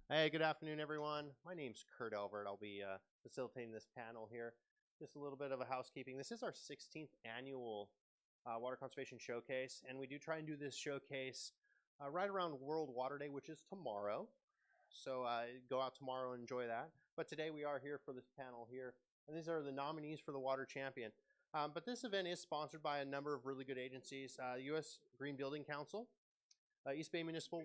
Hey, good afternoon, everyone. My name's Kurt Elbert. I'll be facilitating this panel here. Just a little bit of a housekeeping. This is our 16th annual Water Conservation Showcase, and we do try and do this showcase right around World Water Day, which is tomorrow. So go out tomorrow and enjoy that. But today we are here for this panel here, and these are the nominees for the Water Champion. But this event is sponsored by a number of really good agencies. U.S. Green Building Council, East Bay Municipal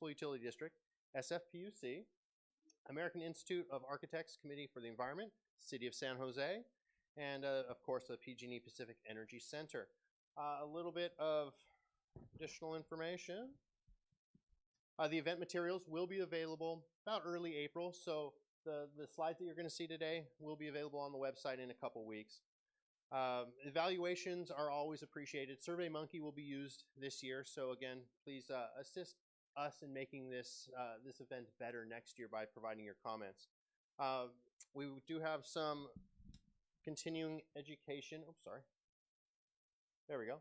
Utility District, SFPUC, American Institute of Architects Committee for the Environment, City of San Jose, and of course the PG&E Pacific Energy Center. A little bit of additional information. The event materials will be available about early April, so the slides that you're going to see today will be available on the website in a couple weeks. Evaluations are always appreciated. SurveyMonkey will be used this year, so again, please assist us in making this this event better next year by providing your comments. We do have some continuing education. Oh, sorry. There we go.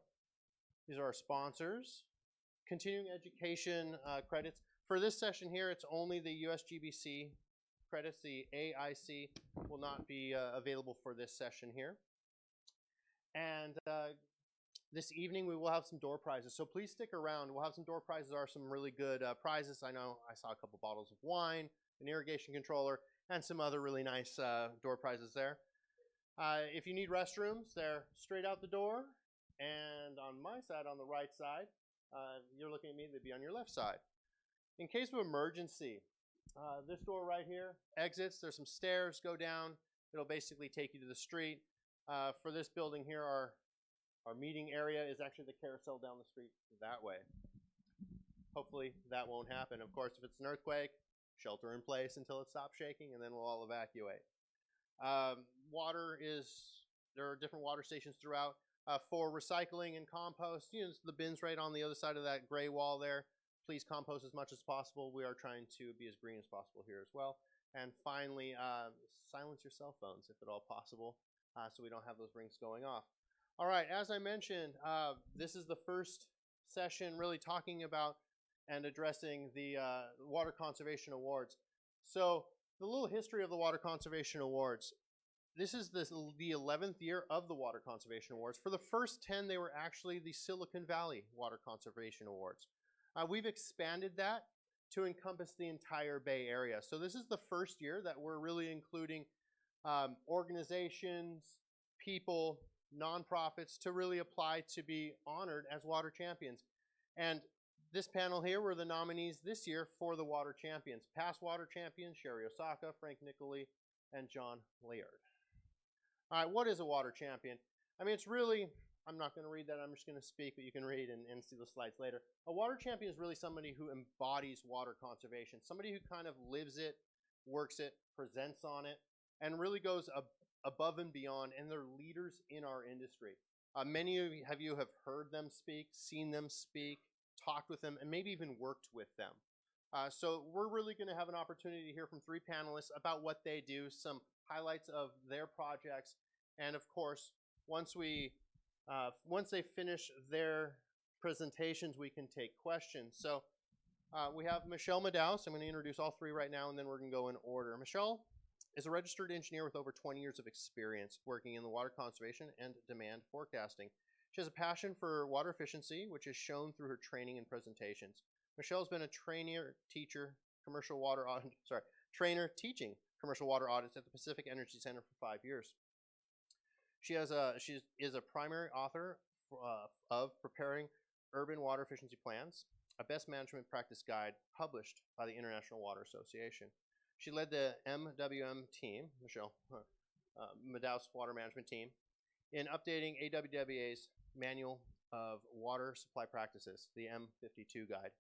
These are our sponsors. Continuing education credits. For this session here, it's only the USGBC credits. The AIC will not be available for this session here. And this evening we will have some door prizes, so please stick around. We'll have some door prizes. There are some really good prizes. I know I saw a couple bottles of wine, an irrigation controller, and some other really nice door prizes there. If you need restrooms, they're straight out the door, and on my side, on the right side, you're looking at me, they'd be on your left side. In case of emergency, this door right here exits. There's some stairs, go down. It'll basically take you to the street. For this building here, our meeting area is actually the carousel down the street that way. Hopefully that won't happen. Of course, if it's an earthquake, shelter in place until it stops shaking, and then we'll all evacuate. There are different water stations throughout. For recycling and compost, the bin's right on the other side of that gray wall there. Please compost as much as possible. We are trying to be as green as possible here as well. And finally, silence your cell phones if at all possible. So we don't have those rings going off. All right, as I mentioned, this is the first session really talking about and addressing the Water Conservation Awards. So the little history of the Water Conservation Awards. This is the 11th year of the Water Conservation Awards. For the first 10, they were actually the Silicon Valley Water Conservation Awards. We've expanded that to encompass the entire Bay Area. So this is the first year that we're really including organizations, people, nonprofits to really apply to be honored as water champions. And this panel here were the nominees this year for the water champions. Past water champions, Sherry Osaka, Frank Nicoli, and John Layard. All right, what is a water champion? I mean, it's really, I'm not going to read that. I'm just going to speak, but you can read and see the slides later. A water champion is really somebody who embodies water conservation, somebody who kind of lives it, works it, presents on it, and really goes above and beyond, and they're leaders in our industry. Many of you have heard them speak, seen them speak, talked with them, and maybe even worked with them. So we're really going to have an opportunity to hear from 3 panelists about what they do, some highlights of their projects, and of course, once they finish their presentations, we can take questions. So we have Michelle Madaus. I'm going to introduce all 3 right now, and then we're going to go in order. Michelle is a registered engineer with over 20 years of experience working in the water conservation and demand forecasting. She has a passion for water efficiency, which is shown through her training and presentations. Michelle's been a trainer teaching commercial water audits at the Pacific Energy Center for 5 years. She is a primary author of Preparing Urban Water Efficiency Plans, a best management practice guide published by the International Water Association. She led the MWM team, Michelle Madaus Water Management Team, in updating AWWA's Manual of Water Supply Practices, the M52 Guide,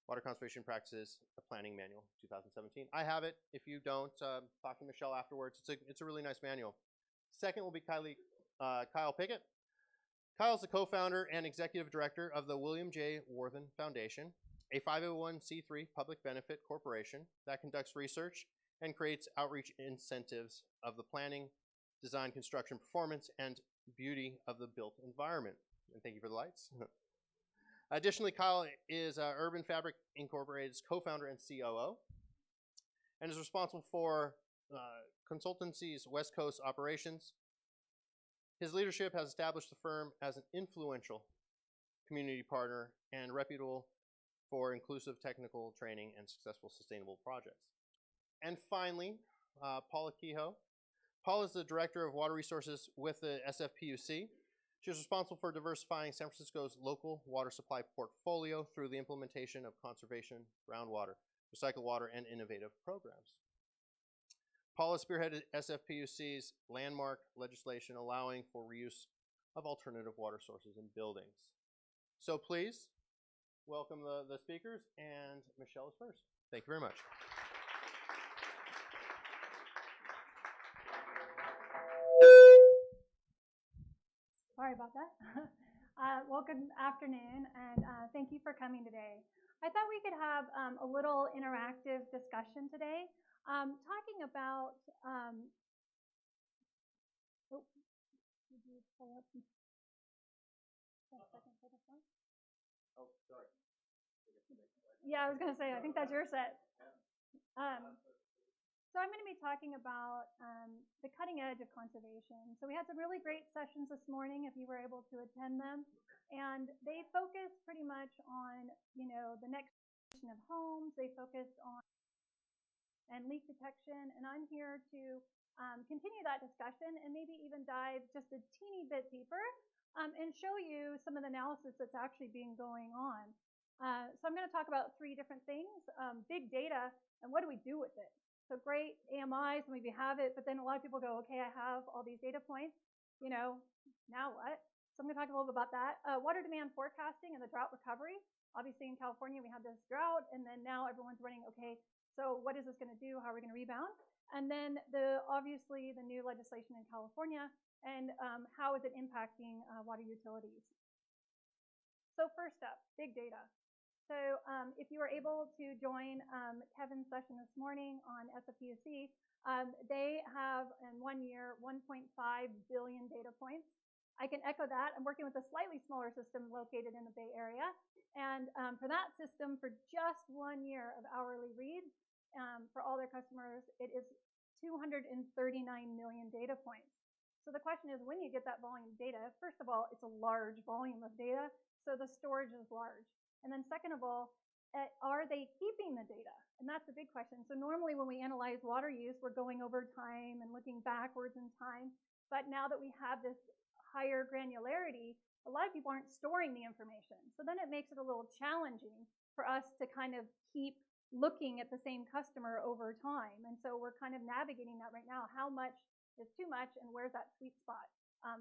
Water Conservation Practices Planning Manual, 2017. I have it. If you don't, talk to Michelle afterwards. It's a really nice manual. Second will be Kyle Pickett. Kyle's the co-founder and executive director of the William J. Worthen Foundation, a 501c3 public benefit corporation that conducts research and creates outreach incentives of the planning, design, construction, performance, and beauty of the built environment. And thank you for the lights. Additionally, Kyle is Urban Fabric Incorporated's co-founder and COO, and is responsible for consultancy's West Coast operations. His leadership has established the firm as an influential community partner and reputable for inclusive technical training and successful sustainable projects. And finally, Paula Kehoe. Paula is the Director of Water Resources with the SFPUC. She is responsible for diversifying San Francisco's local water supply portfolio through the implementation of conservation, groundwater, recycled water, and innovative programs. Paula spearheaded SFPUC's landmark legislation allowing for reuse of alternative water sources in buildings. So please welcome the speakers, and Michelle is first. Thank you very much. Sorry about that. Well, good afternoon, and thank you for coming today. I thought we could have a little interactive discussion today, talking about, oh, did you pull up? Second for this one? Oh, sorry. Yeah, I was going to say, I think that's your set. So I'm going to be talking about the cutting edge of conservation. So we had some really great sessions this morning, if you were able to attend them. And they focused pretty much on, the next generation of homes. They focused on and leak detection. And I'm here to continue that discussion and maybe even dive just a teeny bit deeper and show you some of the analysis that's actually been going on. So I'm going to talk about three different things. Big data, and what do we do with it? So great AMIs, maybe have it, but then a lot of people go, okay, I have all these data points, now what? So I'm going to talk a little bit about that. Water demand forecasting and the drought recovery. Obviously in California, we had this drought, and then now everyone's running, okay, so what is this going to do? How are we going to rebound? And then obviously the new legislation in California, and how is it impacting water utilities? So first up, big data. So if you were able to join Kevin's session this morning on SFPUC, they have in 1 year 1.5 billion data points. I can echo that. I'm working with a slightly smaller system located in the Bay Area. And for that system, for just 1 year of hourly reads, for all their customers, it is 239 million data points. So the question is, when you get that volume of data, first of all, it's a large volume of data, so the storage is large. And then second of all, are they keeping the data? And that's a big question. So normally when we analyze water use, we're going over time and looking backwards in time. But now that we have this higher granularity, a lot of people aren't storing the information. So then it makes it a little challenging for us to kind of keep looking at the same customer over time. And so we're kind of navigating that right now. How much is too much, and where's that sweet spot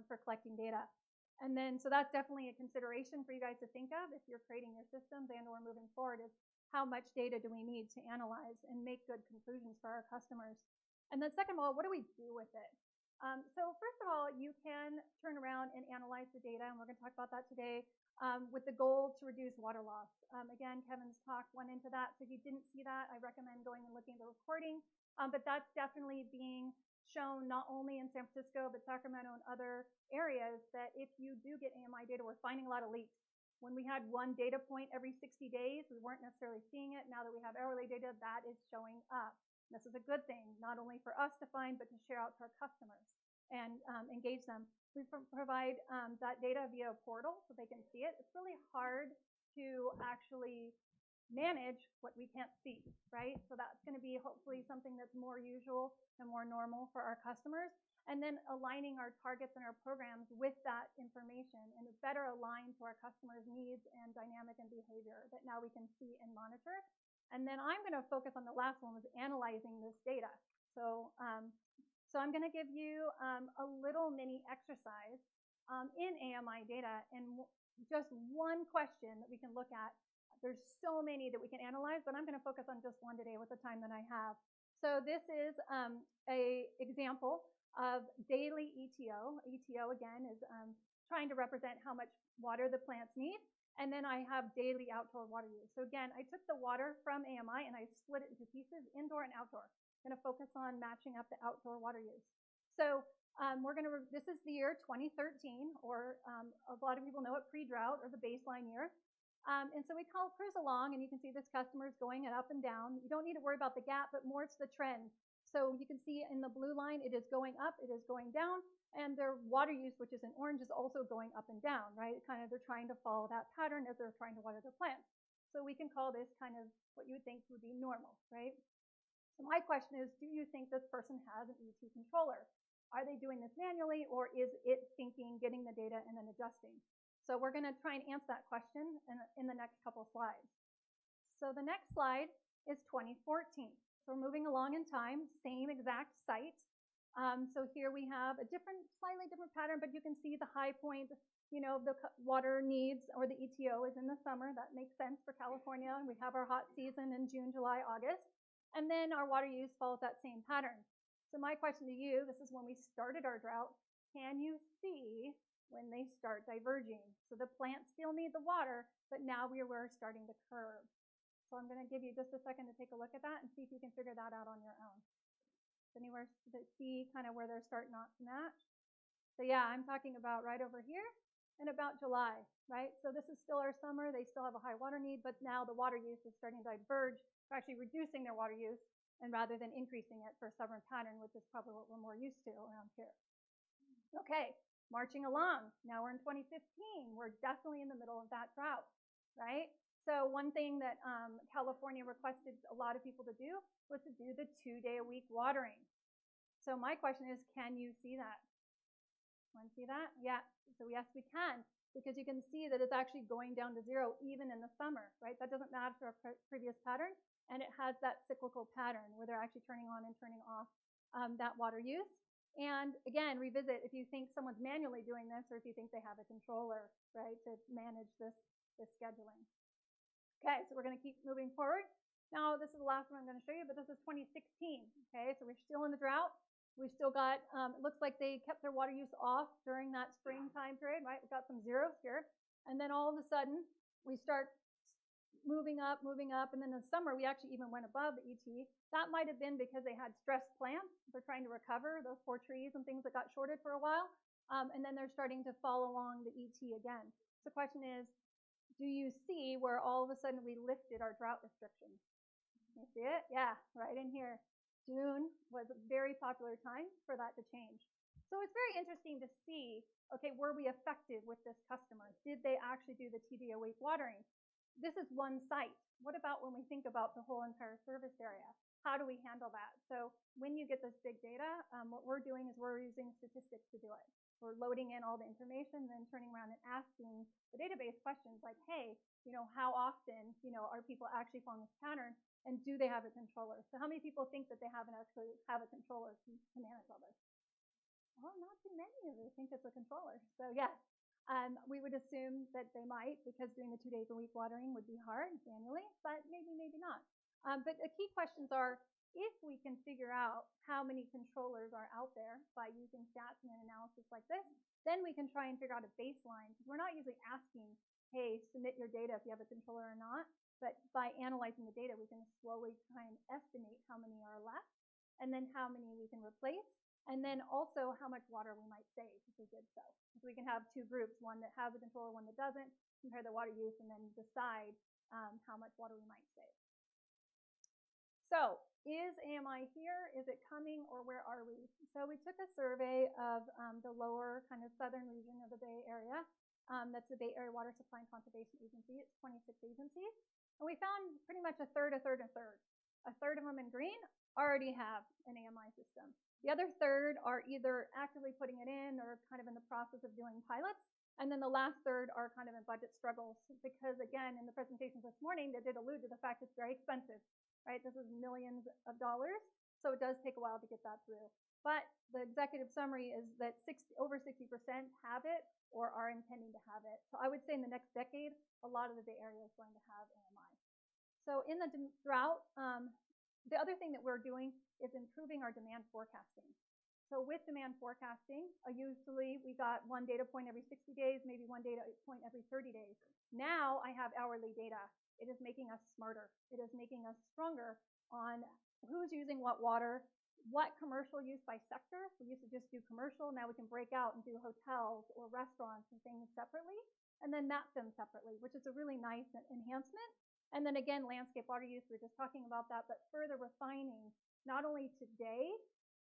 for collecting data? And then, so that's definitely a consideration for you guys to think of if you're creating your systems and or moving forward, is how much data do we need to analyze and make good conclusions for our customers? And then second of all, what do we do with it? So first of all, you can turn around and analyze the data, and we're going to talk about that today, with the goal to reduce water loss. Again, Kevin's talk went into that, so if you didn't see that, I recommend going and looking at the recording. But that's definitely being shown not only in San Francisco, but Sacramento and other areas, that if you do get AMI data, we're finding a lot of leaks. When we had one data point every 60 days, we weren't necessarily seeing it. Now that we have hourly data, that is showing up. This is a good thing, not only for us to find, but to share out to our customers and engage them. We provide that data via a portal so they can see it. It's really hard to actually manage what we can't see, right? So that's going to be hopefully something that's more usual and more normal for our customers. And then aligning our targets and our programs with that information, and better aligned to our customers' needs and dynamic and behavior that now we can see and monitor. And then I'm going to focus on the last one, was analyzing this data. So I'm going to give you a little mini exercise in AMI data, and just one question that we can look at. There's so many that we can analyze, but I'm going to focus on just one today with the time that I have. So this is a example of daily ETO. ETO, again, is trying to represent how much water the plants need. And then I have daily outdoor water use. So again, I took the water from AMI and I split it into pieces, indoor and outdoor. I'm going to focus on matching up the outdoor water use. So this is the year 2013, or a lot of people know it, pre-drought, or the baseline year. And so we cruise along, and you can see this customer is going up and down. You don't need to worry about the gap, but more it's the trend. So you can see in the blue line, it is going up, it is going down, and their water use, which is in orange, is also going up and down, right? Kind of they're trying to follow that pattern as they're trying to water their plants. So we can call this kind of what you would think would be normal, right? So my question is, do you think this person has an ET controller? Are they doing this manually, or is it thinking, getting the data, and then adjusting? So we're going to try and answer that question in the next couple of slides. So the next slide is 2014. So we're moving along in time, same exact site. So here we have a slightly different pattern, but you can see the high point, the water needs, or the ETO, is in the summer. That makes sense for California. We have our hot season in June, July, August. And then our water use follows that same pattern. So my question to you, this is when we started our drought, can you see when they start diverging? So the plants still need the water, but now we're starting to curve. So I'm going to give you just a second to take a look at that and see if you can figure that out on your own. Anywhere that see kind of where they're starting not to match? So yeah, I'm talking about right over here and about July, right? So this is still our summer. They still have a high water need, but now the water use is starting to diverge. They're actually reducing their water use, and rather than increasing it for a stubborn pattern, which is probably what we're more used to around here. Okay, marching along. Now we're in 2015. We're definitely in the middle of that drought, right? So one thing that California requested a lot of people to do was to do the 2-day-a-week watering. So my question is, can you see that? Want to see that? Yeah, so yes, we can, because you can see that it's actually going down to 0 even in the summer, right? That doesn't match our previous pattern, and it has that cyclical pattern where they're actually turning on and turning off that water use. And again, revisit if you think someone's manually doing this, or if you think they have a controller, right, to manage this scheduling. Okay, so we're going to keep moving forward. Now, this is the last one I'm going to show you, but this is 2016. Okay, so we're still in the drought. We've still got, it looks like they kept their water use off during that spring time period, right? We've got some zeros here. And then all of a sudden, we start moving up, and then in the summer, we actually even went above the ET. That might have been because they had stressed plants. They're trying to recover those poor trees and things that got shorted for a while. And then they're starting to fall along the ET again. So the question is, do you see where all of a sudden we lifted our drought restrictions? You see it? Yeah, right in here. June was a very popular time for that to change. So it's very interesting to see, okay, were we effective with this customer? Did they actually do the TD-a-week watering? This is one site. What about when we think about the whole entire service area? How do we handle that? So when you get this big data, what we're doing is we're using statistics to do it. We're loading in all the information, then turning around and asking the database questions like, hey, how often, are people actually following this pattern, and do they have a controller? So how many people think that they actually have a controller to manage all this? Well, not too many of you think it's a controller. So yes, we would assume that they might, because doing the 2 days a week watering would be hard manually, but maybe not. But the key questions are, if we can figure out how many controllers are out there by using stats and an analysis like this, then we can try and figure out a baseline. We're not usually asking, hey, submit your data if you have a controller or not, but by analyzing the data, we can slowly try and estimate how many are left, and then how many we can replace, and then also how much water we might save if we did so. So we can have two groups, one that has a controller, one that doesn't, compare the water use, and then decide how much water we might save. So is AMI here? Is it coming, or where are we? So we took a survey of the lower kind of southern region of the Bay Area. That's the Bay Area Water Supply and Conservation Agency. It's 26 agencies. And we found pretty much a third. A third of them in green already have an AMI system. The other third are either actively putting it in or kind of in the process of doing pilots. And then the last third are kind of in budget struggles because, again, in the presentations this morning, they did allude to the fact it's very expensive. Right? This is millions of dollars, so it does take a while to get that through. But the executive summary is that over 60% have it or are intending to have it. So I would say in the next decade, a lot of the Bay Area is going to have AMI. So in the drought, the other thing that we're doing is improving our demand forecasting. So with demand forecasting, usually we got one data point every 60 days, maybe one data point every 30 days. Now I have hourly data. It is making us smarter. It is making us stronger on who's using what water, what commercial use by sector. We used to just do commercial. Now we can break out and do hotels or restaurants and things separately. and then map them separately, which is a really nice enhancement. And then again, landscape water use, we were just talking about that, but further refining not only today,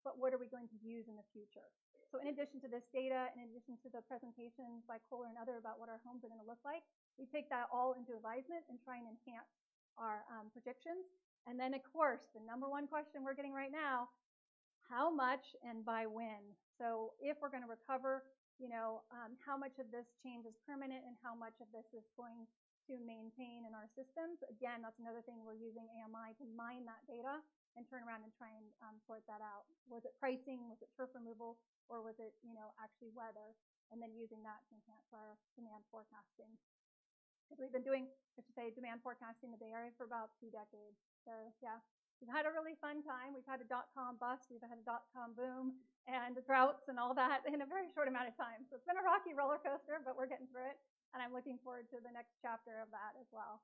but what are we going to use in the future. So in addition to this data, in addition to the presentations by Kohler and other about what our homes are going to look like, we take that all into advisement and try and enhance our predictions. And then, of course, the number one question we're getting right now, how much and by when? So if we're going to recover, how much of this change is permanent and how much of this is going to maintain in our systems. Again, that's another thing we're using AMI to mine that data and turn around and try and sort that out. Was it pricing? Was it turf removal? Or was it, actually weather? And then using that to enhance our demand forecasting. Because we've been doing, demand forecasting in the Bay Area for about 2 decades. So yeah, we've had a really fun time. We've had a .com bust, we've had a .com boom, and droughts and all that in a very short amount of time. So it's been a rocky roller coaster, but we're getting through it. And I'm looking forward to the next chapter of that as well.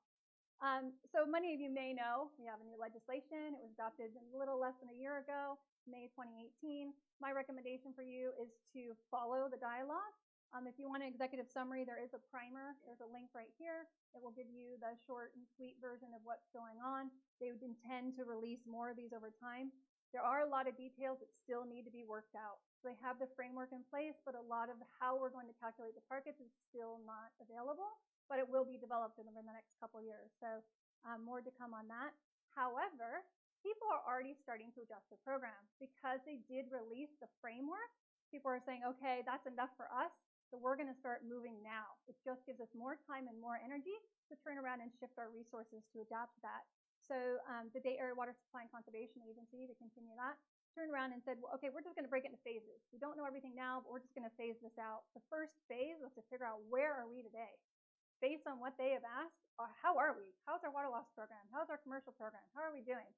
So many of you may know we have a new legislation. It was adopted a little less than a year ago, May 2018. My recommendation for you is to follow the dialogue. If you want an executive summary, there is a primer. There's a link right here. It will give you the short and sweet version of what's going on. They would intend to release more of these over time. There are a lot of details that still need to be worked out. So they have the framework in place, but a lot of how we're going to calculate the targets is still not available, but it will be developed in the next couple of years. So more to come on that. However, people are already starting to adjust their program because they did release the framework. People are saying, okay, that's enough for us. So we're going to start moving now. It just gives us more time and more energy to turn around and shift our resources to adapt to that. So the Bay Area Water Supply and Conservation Agency, to continue that, turned around and said, well, okay, we're just going to break it into phases. We don't know everything now, but we're just going to phase this out. The first phase was to figure out where are we today? Based on what they have asked, how are we? How's our water loss program? How's our commercial program? How are we doing?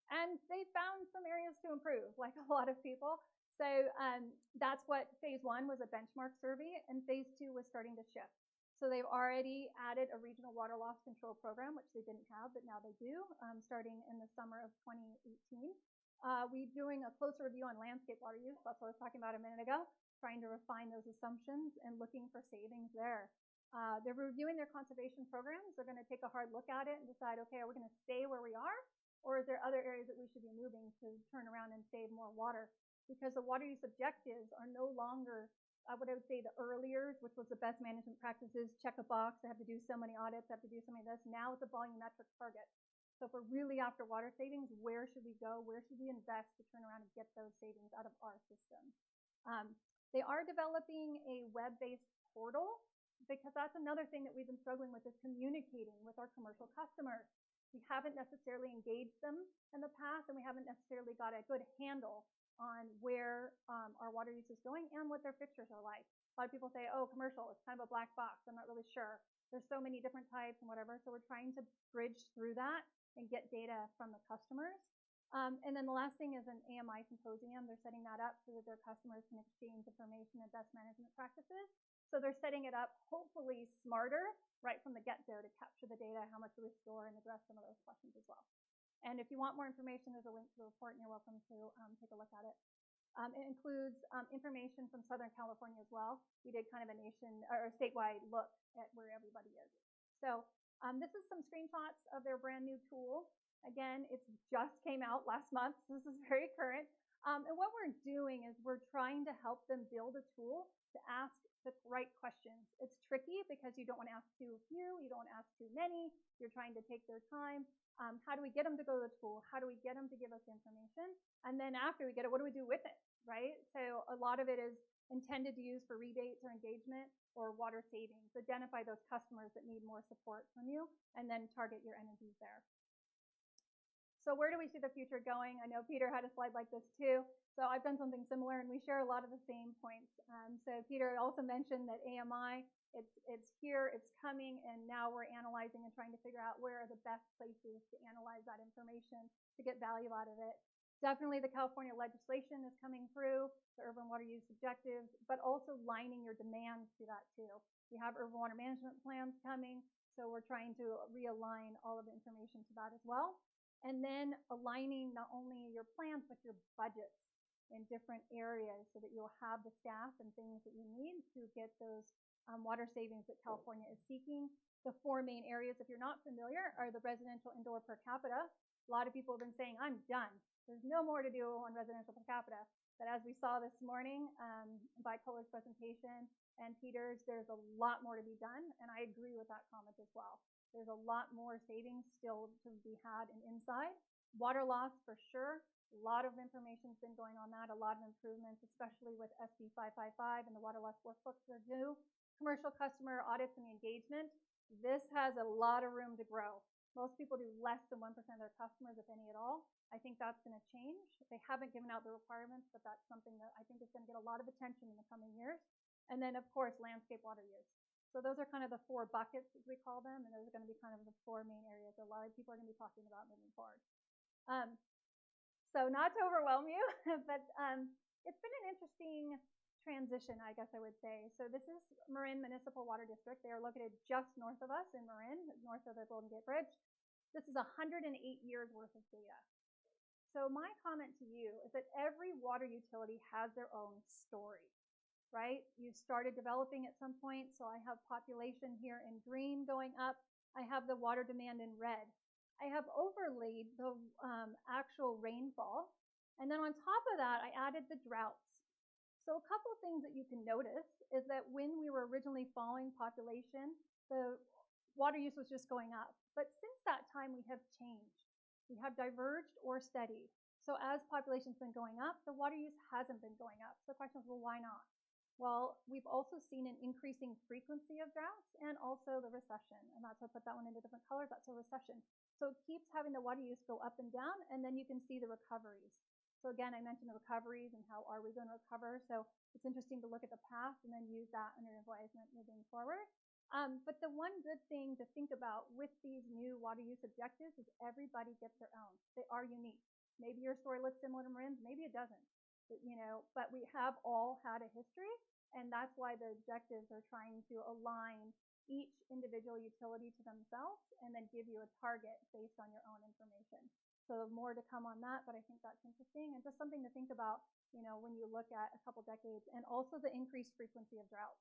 And they found some areas to improve, like a lot of people. So that's what phase 1 was, a benchmark survey, and phase 2 was starting to shift. So they've already added a regional water loss control program, which they didn't have, but now they do, starting in the summer of 2018. We're doing a closer review on landscape water use. That's what I was talking about a minute ago, trying to refine those assumptions and looking for savings there. They're reviewing their conservation programs. They're going to take a hard look at it and decide, okay, are we going to stay where we are? Or is there other areas that we should be moving to turn around and save more water? Because the water use objectives are no longer what I would say the earlier, which was the best management practices, check a box, I have to do so many audits, I have to do so many of this. Now it's a volumetric target. So if we're really after water savings, where should we go? Where should we invest to turn around and get those savings out of our system? They are developing a web-based portal, because that's another thing that we've been struggling with, is communicating with our commercial customers. We haven't necessarily engaged them in the past, and we haven't necessarily got a good handle on where our water use is going and what their fixtures are like. A lot of people say, oh, commercial, it's kind of a black box. I'm not really sure. There's so many different types and whatever. So we're trying to bridge through that and get data from the customers. And then the last thing is an AMI symposium. They're setting that up so that their customers can exchange information and best management practices. So they're setting it up hopefully smarter right from the get-go to capture the data, how much do we store, and address some of those questions as well. And if you want more information, there's a link to the report, and you're welcome to take a look at it. It includes information from Southern California as well. We did kind of a statewide look at where everybody is. So this is some screenshots of their brand new tool. Again, it just came out last month, so this is very current. And what we're doing is we're trying to help them build a tool to ask the right questions. It's tricky because you don't want to ask too few, you don't want to ask too many, you're trying to take their time. How do we get them to go to the tool? How do we get them to give us information? And then after we get it, what do we do with it, right? So a lot of it is intended to use for rebates or engagement or water savings. Identify those customers that need more support from you, and then target your energies there. So where do we see the future going? I know Peter had a slide like this too. So I've done something similar, and we share a lot of the same points. So Peter also mentioned that AMI, it's here, it's coming, and now we're analyzing and trying to figure out where are the best places to analyze that information to get value out of it. Definitely the California legislation is coming through, the urban water use objectives, but also lining your demands to that too. We have urban water management plans coming, so we're trying to realign all of the information to that as well. And then aligning not only your plans, but your budgets in different areas so that you'll have the staff and things that you need to get those water savings that California is seeking. The 4 main areas, if you're not familiar, are the residential indoor per capita. A lot of people have been saying, I'm done. There's no more to do on residential per capita. But as we saw this morning by Kohler's presentation and Peter's, there's a lot more to be done, and I agree with that comment as well. There's a lot more savings still to be had in inside. Water loss, for sure. A lot of information's been going on that, a lot of improvements, especially with SB 555 and the water loss workbooks that are due. Commercial customer audits and engagement. This has a lot of room to grow. Most people do less than 1% of their customers, if any at all. I think that's going to change. They haven't given out the requirements, but that's something that I think is going to get a lot of attention in the coming years. And then, of course, landscape water use. So those are kind of the 4 buckets, as we call them, and those are going to be kind of the 4 main areas a lot of people are going to be talking about moving forward. So not to overwhelm you, but it's been an interesting transition, I guess I would say. So this is Marin Municipal Water District. They are located just north of us in Marin, north of the Golden Gate Bridge. This is 108 years worth of data. So my comment to you is that every water utility has their own story, right? You started developing at some point, so I have population here in green going up. I have the water demand in red. I have overlaid the actual rainfall, and then on top of that, I added the droughts. So a couple of things that you can notice is that when we were originally following population, the water use was just going up. But since that time, we have changed. We have diverged or steadied. So as population's been going up, the water use hasn't been going up. So the question is, well, why not? Well, we've also seen an increasing frequency of droughts and also the recession. And that's why I put that one into different colors. That's a recession. So it keeps having the water use go up and down, and then you can see the recoveries. So again, I mentioned the recoveries and how are we going to recover. So it's interesting to look at the past and then use that under advisement moving forward. But the one good thing to think about with these new water use objectives is everybody gets their own. They are unique. Maybe your story looks similar to Marin's, maybe it doesn't. But we have all had a history, and that's why the objectives are trying to align each individual utility to themselves and then give you a target based on your own information. So more to come on that, but I think that's interesting and just something to think about, when you look at a couple decades, and also the increased frequency of drought.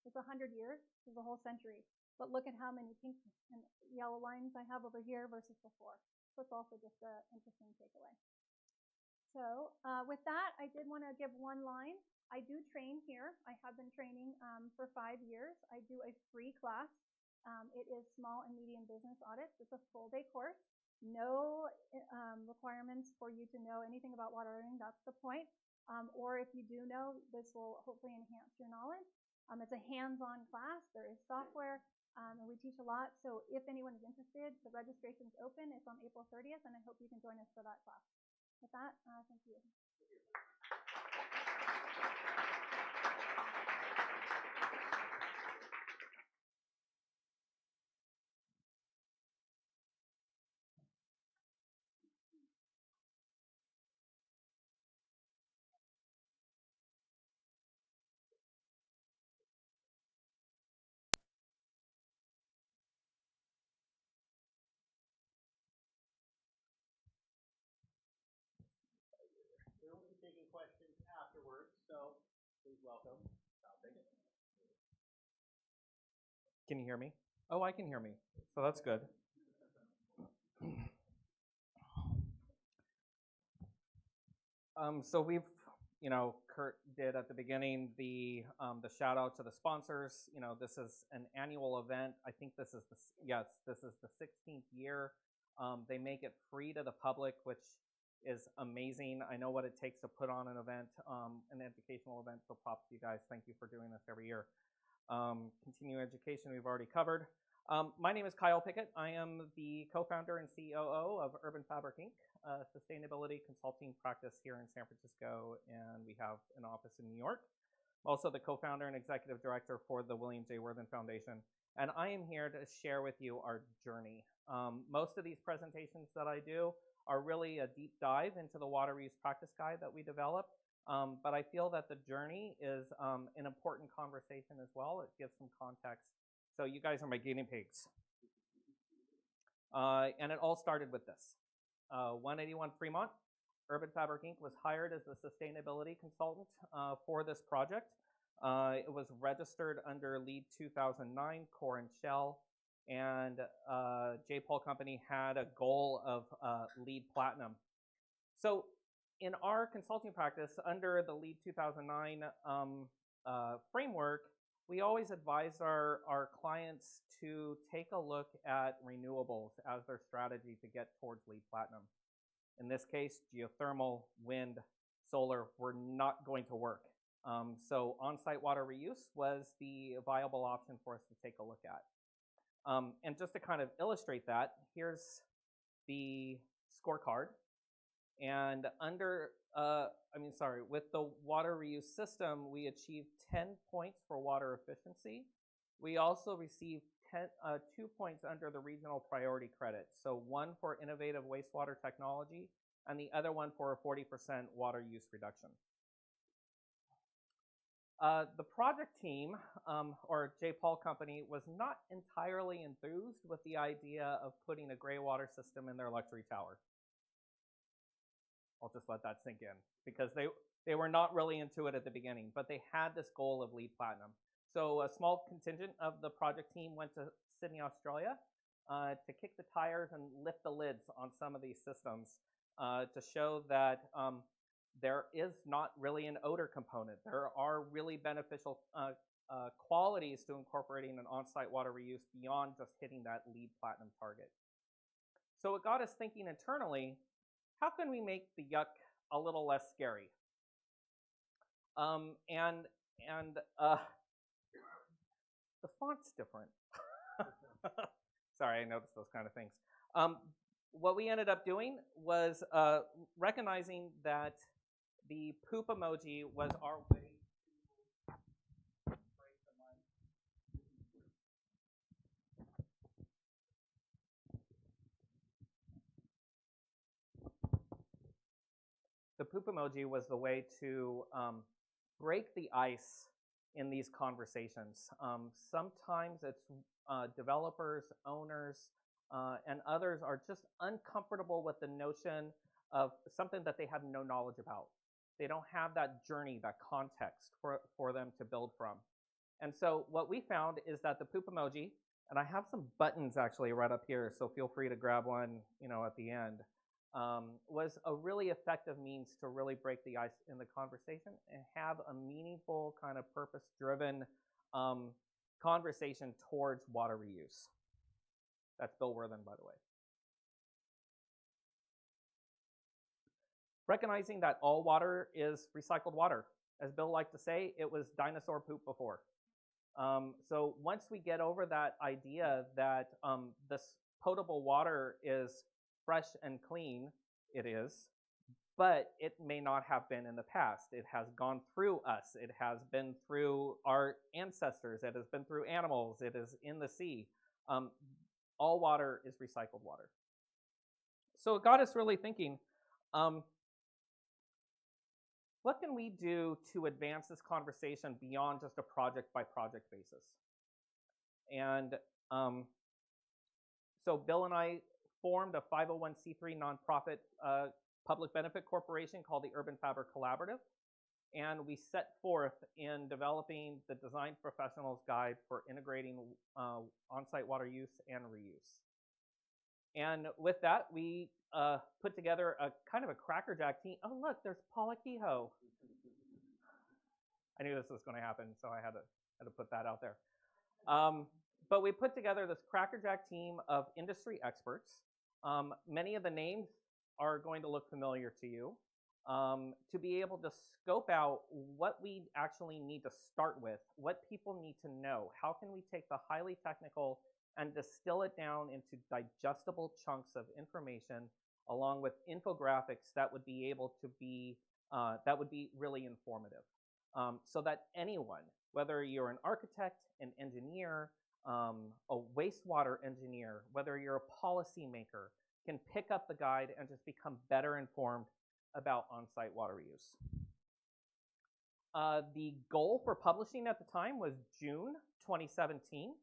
It's 100 years, it's a whole century, but look at how many pink and yellow lines I have over here versus before. So it's also just an interesting takeaway. So with that, I did want to give one line. I do train here. I have been training for 5 years. I do a free class. It is small and medium business audits. It's a full day course. No requirements for you to know anything about water auditing. That's the point. Or if you do know, this will hopefully enhance your knowledge. It's a hands-on class. There is software, and we teach a lot. So if anyone is interested, the registration is open. It's on April 30th, and I hope you can join us for that class. With that, thank you. We will be taking questions afterwards, so please welcome. I'll take it. Can you hear me? Oh, I can hear me. So that's good. So we've, Kurt did at the beginning the shout out to the sponsors. This is an annual event. I think this is this is the 16th year. They make it free to the public, which is amazing. I know what it takes to put on an event, an educational event. So props to you guys. Thank you for doing this every year. Continuing education, we've already covered. My name is Kyle Pickett. I am the co-founder and COO of Urban Fabric Inc., a sustainability consulting practice here in San Francisco, and we have an office in New York. I'm also the co-founder and executive director for the William J. Worthen Foundation, and I am here to share with you our journey. Most of these presentations that I do are really a deep dive into the water reuse practice guide that we developed. But I feel that the journey is an important conversation as well. It gives some context. So you guys are my guinea pigs. And it all started with this. 181 Fremont, Urban Fabric Inc. was hired as the sustainability consultant for this project. It was registered under LEED 2009, Core and Shell, and J. Paul Company had a goal of LEED Platinum. So in our consulting practice, under the LEED 2009 framework, we always advise our clients to take a look at renewables as their strategy to get towards LEED Platinum. In this case, geothermal, wind, solar were not going to work. So on-site water reuse was the viable option for us to take a look at. And just to kind of illustrate that, here's the scorecard. And with the water reuse system, we achieved 10 points for water efficiency. We also received 2 points under the regional priority credit. So one for innovative wastewater technology and the other one for a 40% water use reduction. The project team, or J. Paul Company, was not entirely enthused with the idea of putting a gray water system in their luxury tower. I'll just let that sink in, because they were not really into it at the beginning, but they had this goal of LEED Platinum. So a small contingent of the project team went to Sydney, Australia, to kick the tires and lift the lids on some of these systems to show that there is not really an odor component. There are really beneficial qualities to incorporating an on-site water reuse beyond just hitting that LEED Platinum target. So it got us thinking internally, how can we make the yuck a little less scary? The font's different. Sorry, I noticed those kind of things. What we ended up doing was recognizing that the poop emoji was our way to break the mic. The poop emoji was the way to break the ice in these conversations. Sometimes it's developers, owners, and others are just uncomfortable with the notion of something that they have no knowledge about. They don't have that journey, that context for them to build from. And so what we found is that the poop emoji, and I have some buttons actually right up here, so feel free to grab one, at the end, was a really effective means to really break the ice in the conversation and have a meaningful kind of purpose-driven conversation towards water reuse. That's Bill Worthen, by the way. Recognizing that all water is recycled water. As Bill liked to say, it was dinosaur poop before. So once we get over that idea that this potable water is fresh and clean, it is, but it may not have been in the past. It has gone through us. It has been through our ancestors. It has been through animals. It is in the sea. All water is recycled water. So it got us really thinking, what can we do to advance this conversation beyond just a project-by-project basis? And so Bill and I formed a 501c3 nonprofit public benefit corporation called the Urban Fabric Collaborative. And we set forth in developing the Design Professional's Guide for integrating on-site water use and reuse. And with that, we put together a kind of a crackerjack team. Oh, look, there's Paula Kehoe. I knew this was going to happen, so I had to put that out there. But we put together this crackerjack team of industry experts. Many of the names are going to look familiar to you. To be able to scope out what we actually need to start with, what people need to know. How can we take the highly technical and distill it down into digestible chunks of information along with infographics that would be able to be, really informative. So that anyone, whether you're an architect, an engineer, a wastewater engineer, whether you're a policymaker, can pick up the guide and just become better informed about on-site water reuse. The goal for publishing at the time was June 2017.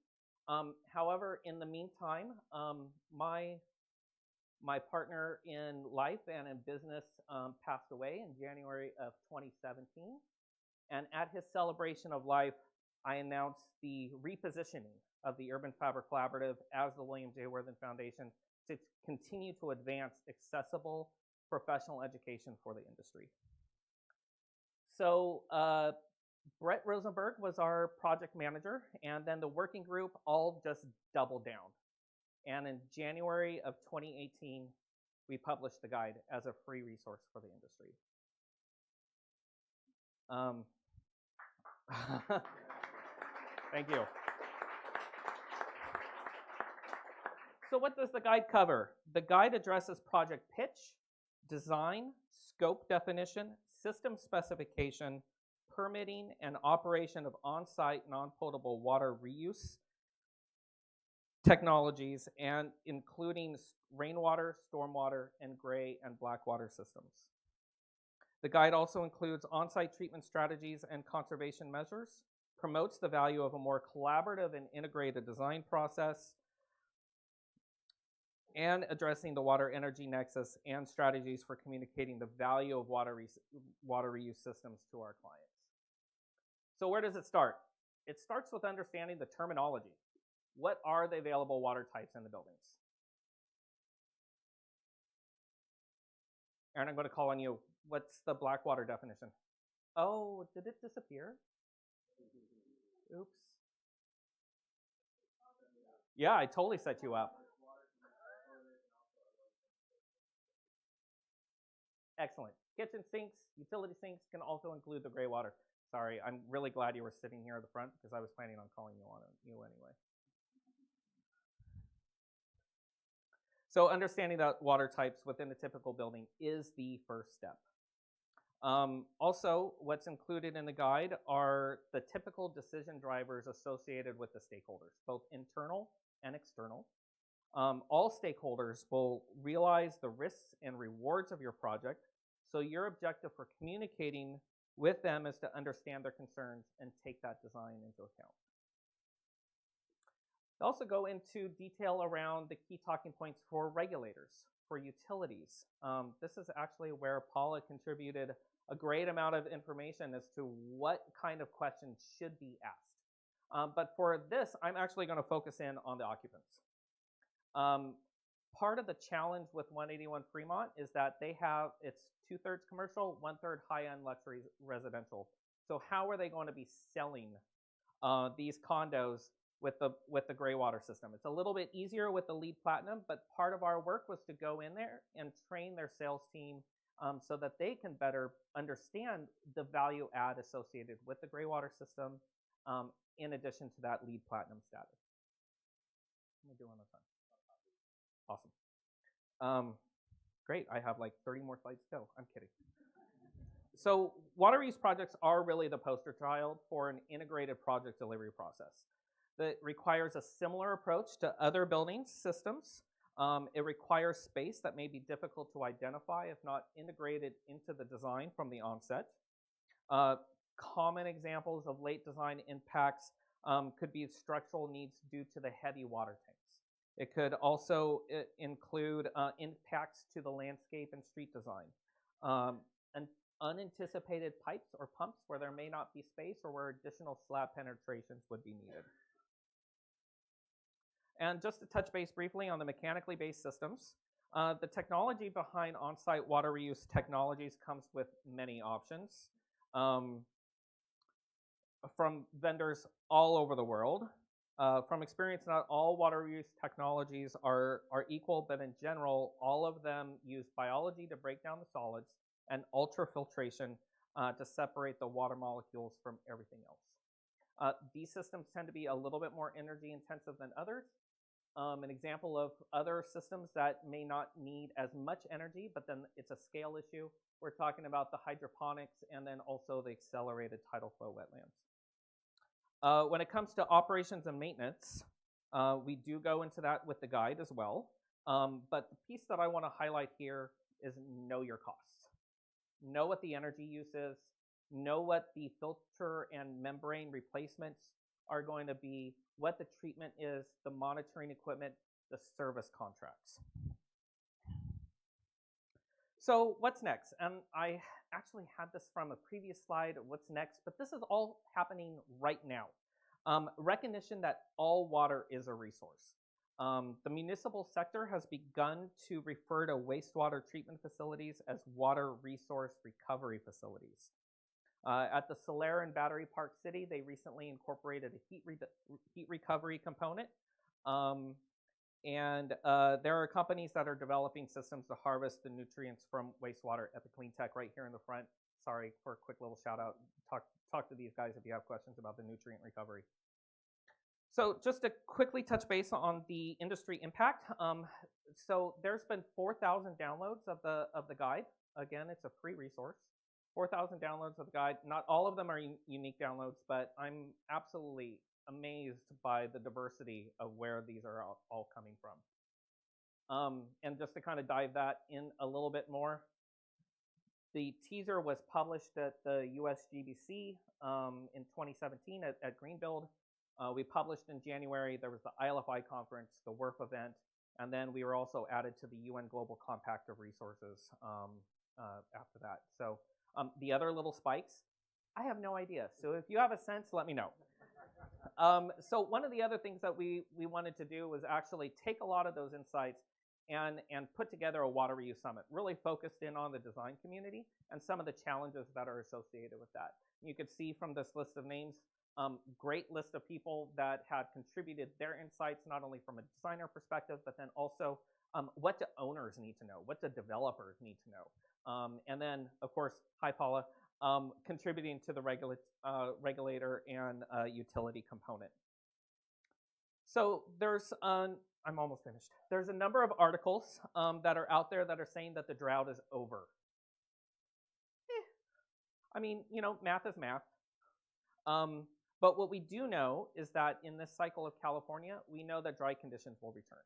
However, in the meantime, my partner in life and in business passed away in January of 2017. And at his celebration of life, I announced the repositioning of the Urban Fabric Collaborative as the William J. Worthen Foundation to continue to advance accessible professional education for the industry. So Brett Rosenberg was our project manager, and then the working group all just doubled down. And in January of 2018, we published the guide as a free resource for the industry. Thank you. So what does the guide cover? The guide addresses project pitch, design, scope definition, system specification, permitting, and operation of on-site non-potable water reuse technologies, and including rainwater, stormwater, and gray and black water systems. The guide also includes on-site treatment strategies and conservation measures, promotes the value of a more collaborative and integrated design process, and addressing the water energy nexus and strategies for communicating the value of water reuse systems to our clients. So where does it start? It starts with understanding the terminology. What are the available water types in the buildings? Aaron, I'm going to call on you. What's the black water definition? Oh, did it disappear? Oops. Yeah, I totally set you up. Excellent. Kitchen sinks, utility sinks can also include the gray water. Sorry, I'm really glad you were sitting here at the front because I was planning on calling you anyway. So understanding that water types within a typical building is the first step. Also, what's included in the guide are the typical decision drivers associated with the stakeholders, both internal and external. All stakeholders will realize the risks and rewards of your project, so your objective for communicating with them is to understand their concerns and take that design into account. They also go into detail around the key talking points for regulators, for utilities. This is actually where Paula contributed a great amount of information as to what kind of questions should be asked. But for this, I'm actually going to focus in on the occupants. Part of the challenge with 181 Fremont is that they have, it's 2/3 commercial, 1/3 high-end luxury residential. So how are they going to be selling these condos with the gray water system? It's a little bit easier with the LEED Platinum, but part of our work was to go in there and train their sales team so that they can better understand the value add associated with the gray water system in addition to that LEED Platinum status. How am I doing on time? Awesome. Great, I have like 30 more slides to go. I'm kidding. So water reuse projects are really the poster child for an integrated project delivery process that requires a similar approach to other building systems. It requires space that may be difficult to identify if not integrated into the design from the onset. Common examples of late design impacts could be structural needs due to the heavy water tanks. It could also include impacts to the landscape and street design. And unanticipated pipes or pumps where there may not be space or where additional slab penetrations would be needed. And just to touch base briefly on the mechanically based systems, the technology behind on-site water reuse technologies comes with many options from vendors all over the world. From experience, not all water reuse technologies are equal, but in general, all of them use biology to break down the solids and ultrafiltration to separate the water molecules from everything else. These systems tend to be a little bit more energy intensive than others. An example of other systems that may not need as much energy, but then it's a scale issue. We're talking about the hydroponics and then also the accelerated tidal flow wetlands. When it comes to operations and maintenance, we do go into that with the guide as well. But the piece that I want to highlight here is know your costs. Know what the energy use is. Know what the filter and membrane replacements are going to be, what the treatment is, the monitoring equipment, the service contracts. So what's next? And I actually had this from a previous slide, what's next, but this is all happening right now. Recognition that all water is a resource. The municipal sector has begun to refer to wastewater treatment facilities as water resource recovery facilities. At the Solaire in Battery Park City, they recently incorporated a heat recovery component. There are companies that are developing systems to harvest the nutrients from wastewater at the Clean Tech right here in the front. Sorry for a quick little shout out. Talk to these guys if you have questions about the nutrient recovery. So just to quickly touch base on the industry impact. So there's been 4,000 downloads of the guide. Again, it's a free resource. 4,000 downloads of the guide. Not all of them are unique downloads, but I'm absolutely amazed by the diversity of where these are all coming from. And just to kind of dive that in a little bit more, the teaser was published at the USGBC in 2017 at Greenbuild. We published in January. There was the ILFI conference, the WRF event, and then we were also added to the UN Global Compact of Resources after that. So the other little spikes, I have no idea. So if you have a sense, let me know. So one of the other things that we wanted to do was actually take a lot of those insights and put together a water reuse summit, really focused in on the design community and some of the challenges that are associated with that. You could see from this list of names, great list of people that had contributed their insights, not only from a designer perspective, but then also what do owners need to know? What do developers need to know? And then, of course, hi Paula, contributing to the regulator and utility component. So there's, I'm almost finished. There's a number of articles that are out there that are saying that the drought is over. I mean, you know, math is math. But what we do know is that in this cycle of California, we know that dry conditions will return.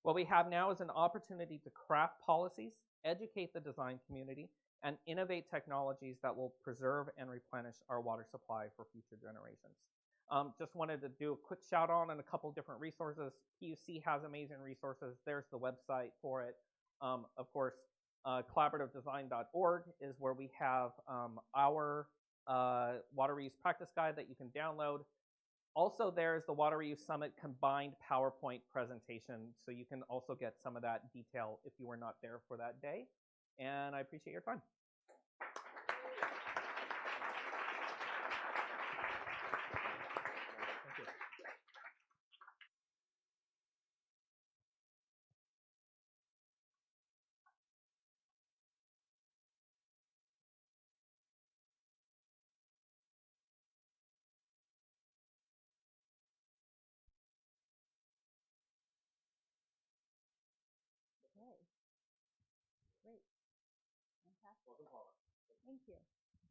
What we have now is an opportunity to craft policies, educate the design community, and innovate technologies that will preserve and replenish our water supply for future generations. Just wanted to do a quick shout out on a couple different resources. PUC has amazing resources. There's the website for it. Of course, collaborativedesign.org is where we have our water reuse practice guide that you can download. Also, there's the Water Reuse Summit combined PowerPoint presentation, so you can also get some of that detail if you were not there for that day. And I appreciate your time. Thank you. Okay. Great. Fantastic. Welcome, Paula. Thank you.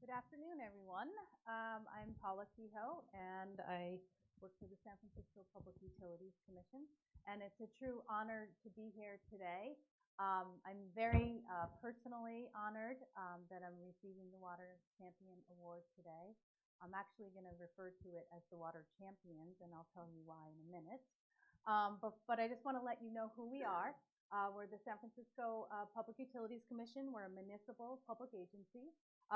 Good afternoon, everyone. I'm Paula Kehoe, and I work for the San Francisco Public Utilities Commission, and it's a true honor to be here today. I'm very personally honored that I'm receiving the Water Champion Award today. I'm actually going to refer to it as the Water Champions, and I'll tell you why in a minute. But I just want to let you know who we are. We're the San Francisco Public Utilities Commission. We're a municipal public agency.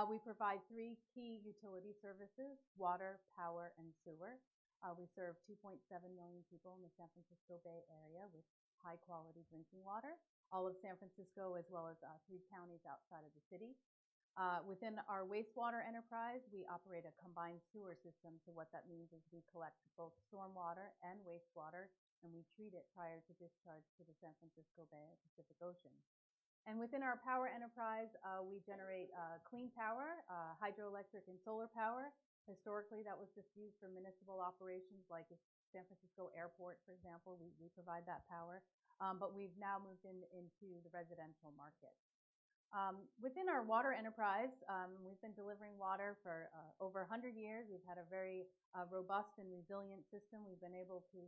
We provide 3 key utility services: water, power, and sewer. We serve 2.7 million people in the San Francisco Bay Area with high-quality drinking water, all of San Francisco as well as 3 counties outside of the city. Within our wastewater enterprise, we operate a combined sewer system. So what that means is we collect both stormwater and wastewater, and we treat it prior to discharge to the San Francisco Bay or Pacific Ocean. And within our power enterprise, we generate clean power, hydroelectric and solar power. Historically, that was just used for municipal operations like San Francisco Airport, for example. We provide that power. But we've now moved into the residential market. Within our water enterprise, we've been delivering water for over 100 years. We've had a very robust and resilient system. We've been able to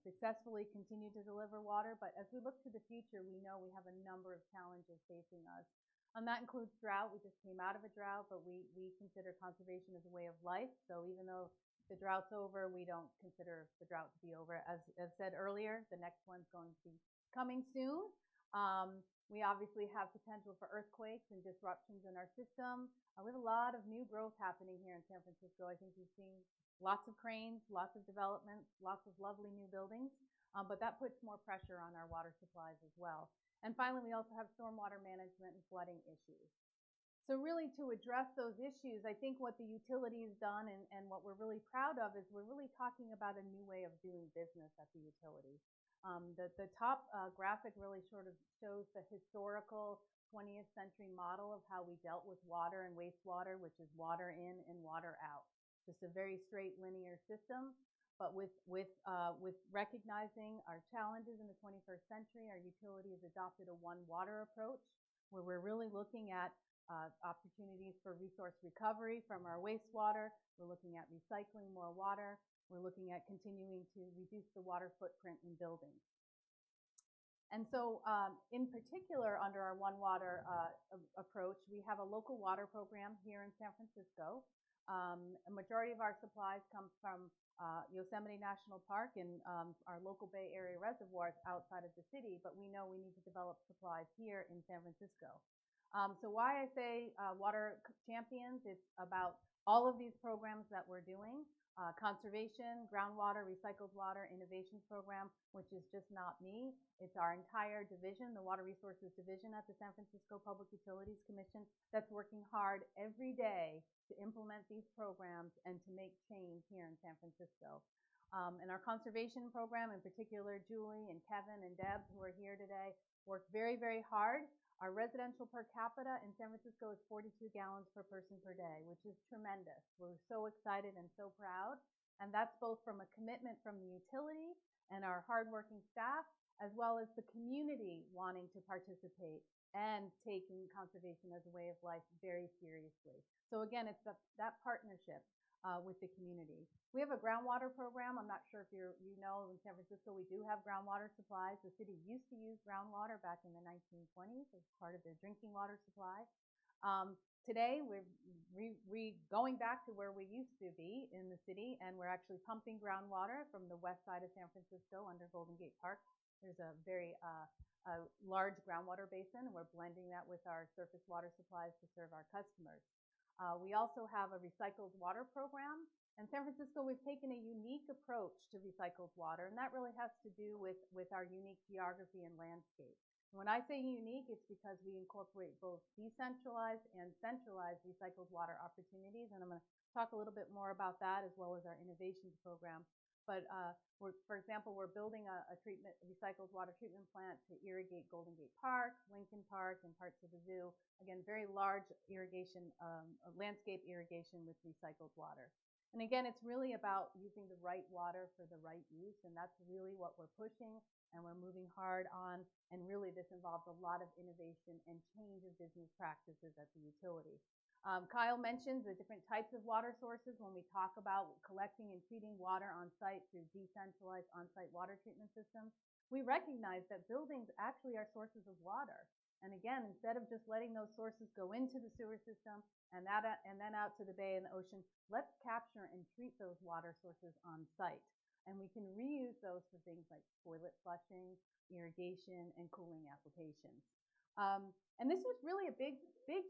successfully continue to deliver water. But as we look to the future, we know we have a number of challenges facing us. And that includes drought. We just came out of a drought, but we consider conservation as a way of life. So even though the drought's over, we don't consider the drought to be over. As said earlier, the next one's going to be coming soon. We obviously have potential for earthquakes and disruptions in our system. We have a lot of new growth happening here in San Francisco. I think you've seen lots of cranes, lots of developments, lots of lovely new buildings, but that puts more pressure on our water supplies as well. And finally, we also have stormwater management and flooding issues. So really to address those issues, I think what the utility has done and what we're really proud of is we're really talking about a new way of doing business at the utility. The top graphic really sort of shows the historical 20th century model of how we dealt with water and wastewater, which is water in and water out. Just a very straight linear system. But with recognizing our challenges in the 21st century, our utility has adopted a one water approach, where we're really looking at opportunities for resource recovery from our wastewater. We're looking at recycling more water. We're looking at continuing to reduce the water footprint in buildings. And so in particular, under our One Water approach, we have a local water program here in San Francisco. A majority of our supplies come from Yosemite National Park and our local Bay Area reservoirs outside of the city, but we know we need to develop supplies here in San Francisco. So why I say Water Champions, it's about all of these programs that we're doing. Conservation, groundwater, recycled water, innovations program, which is just not me. It's our entire division, the Water Resources Division at the San Francisco Public Utilities Commission, that's working hard every day to implement these programs and to make change here in San Francisco. And our conservation program, in particular, Julie and Kevin and Deb, who are here today, work very, very hard. Our residential per capita in San Francisco is 42 gallons per person per day, which is tremendous. We're so excited and so proud. And that's both from a commitment from the utility and our hardworking staff, as well as the community wanting to participate and taking conservation as a way of life very seriously. So again, it's that partnership with the community. We have a groundwater program. I'm not sure if you know, in San Francisco, we do have groundwater supplies. The city used to use groundwater back in the 1920s as part of their drinking water supply. Today, we're going back to where we used to be in the city, and we're actually pumping groundwater from the west side of San Francisco under Golden Gate Park. There's a very large groundwater basin, and we're blending that with our surface water supplies to serve our customers. We also have a recycled water program. In San Francisco, we've taken a unique approach to recycled water, and that really has to do with our unique geography and landscape. When I say unique, it's because we incorporate both decentralized and centralized recycled water opportunities, and I'm going to talk a little bit more about that as well as our innovations program. But for example, we're building a recycled water treatment plant to irrigate Golden Gate Park, Lincoln Park, and parts of the zoo. Again, very large irrigation, landscape irrigation with recycled water. And again, it's really about using the right water for the right use, and that's really what we're pushing and we're moving hard on. And really, this involves a lot of innovation and change of business practices at the utility. Kyle mentioned the different types of water sources when we talk about collecting and treating water on site through decentralized on-site water treatment systems. We recognize that buildings actually are sources of water. And again, instead of just letting those sources go into the sewer system and then out to the bay and the ocean, let's capture and treat those water sources on site. And we can reuse those for things like toilet flushing, irrigation, and cooling applications. And this was really a big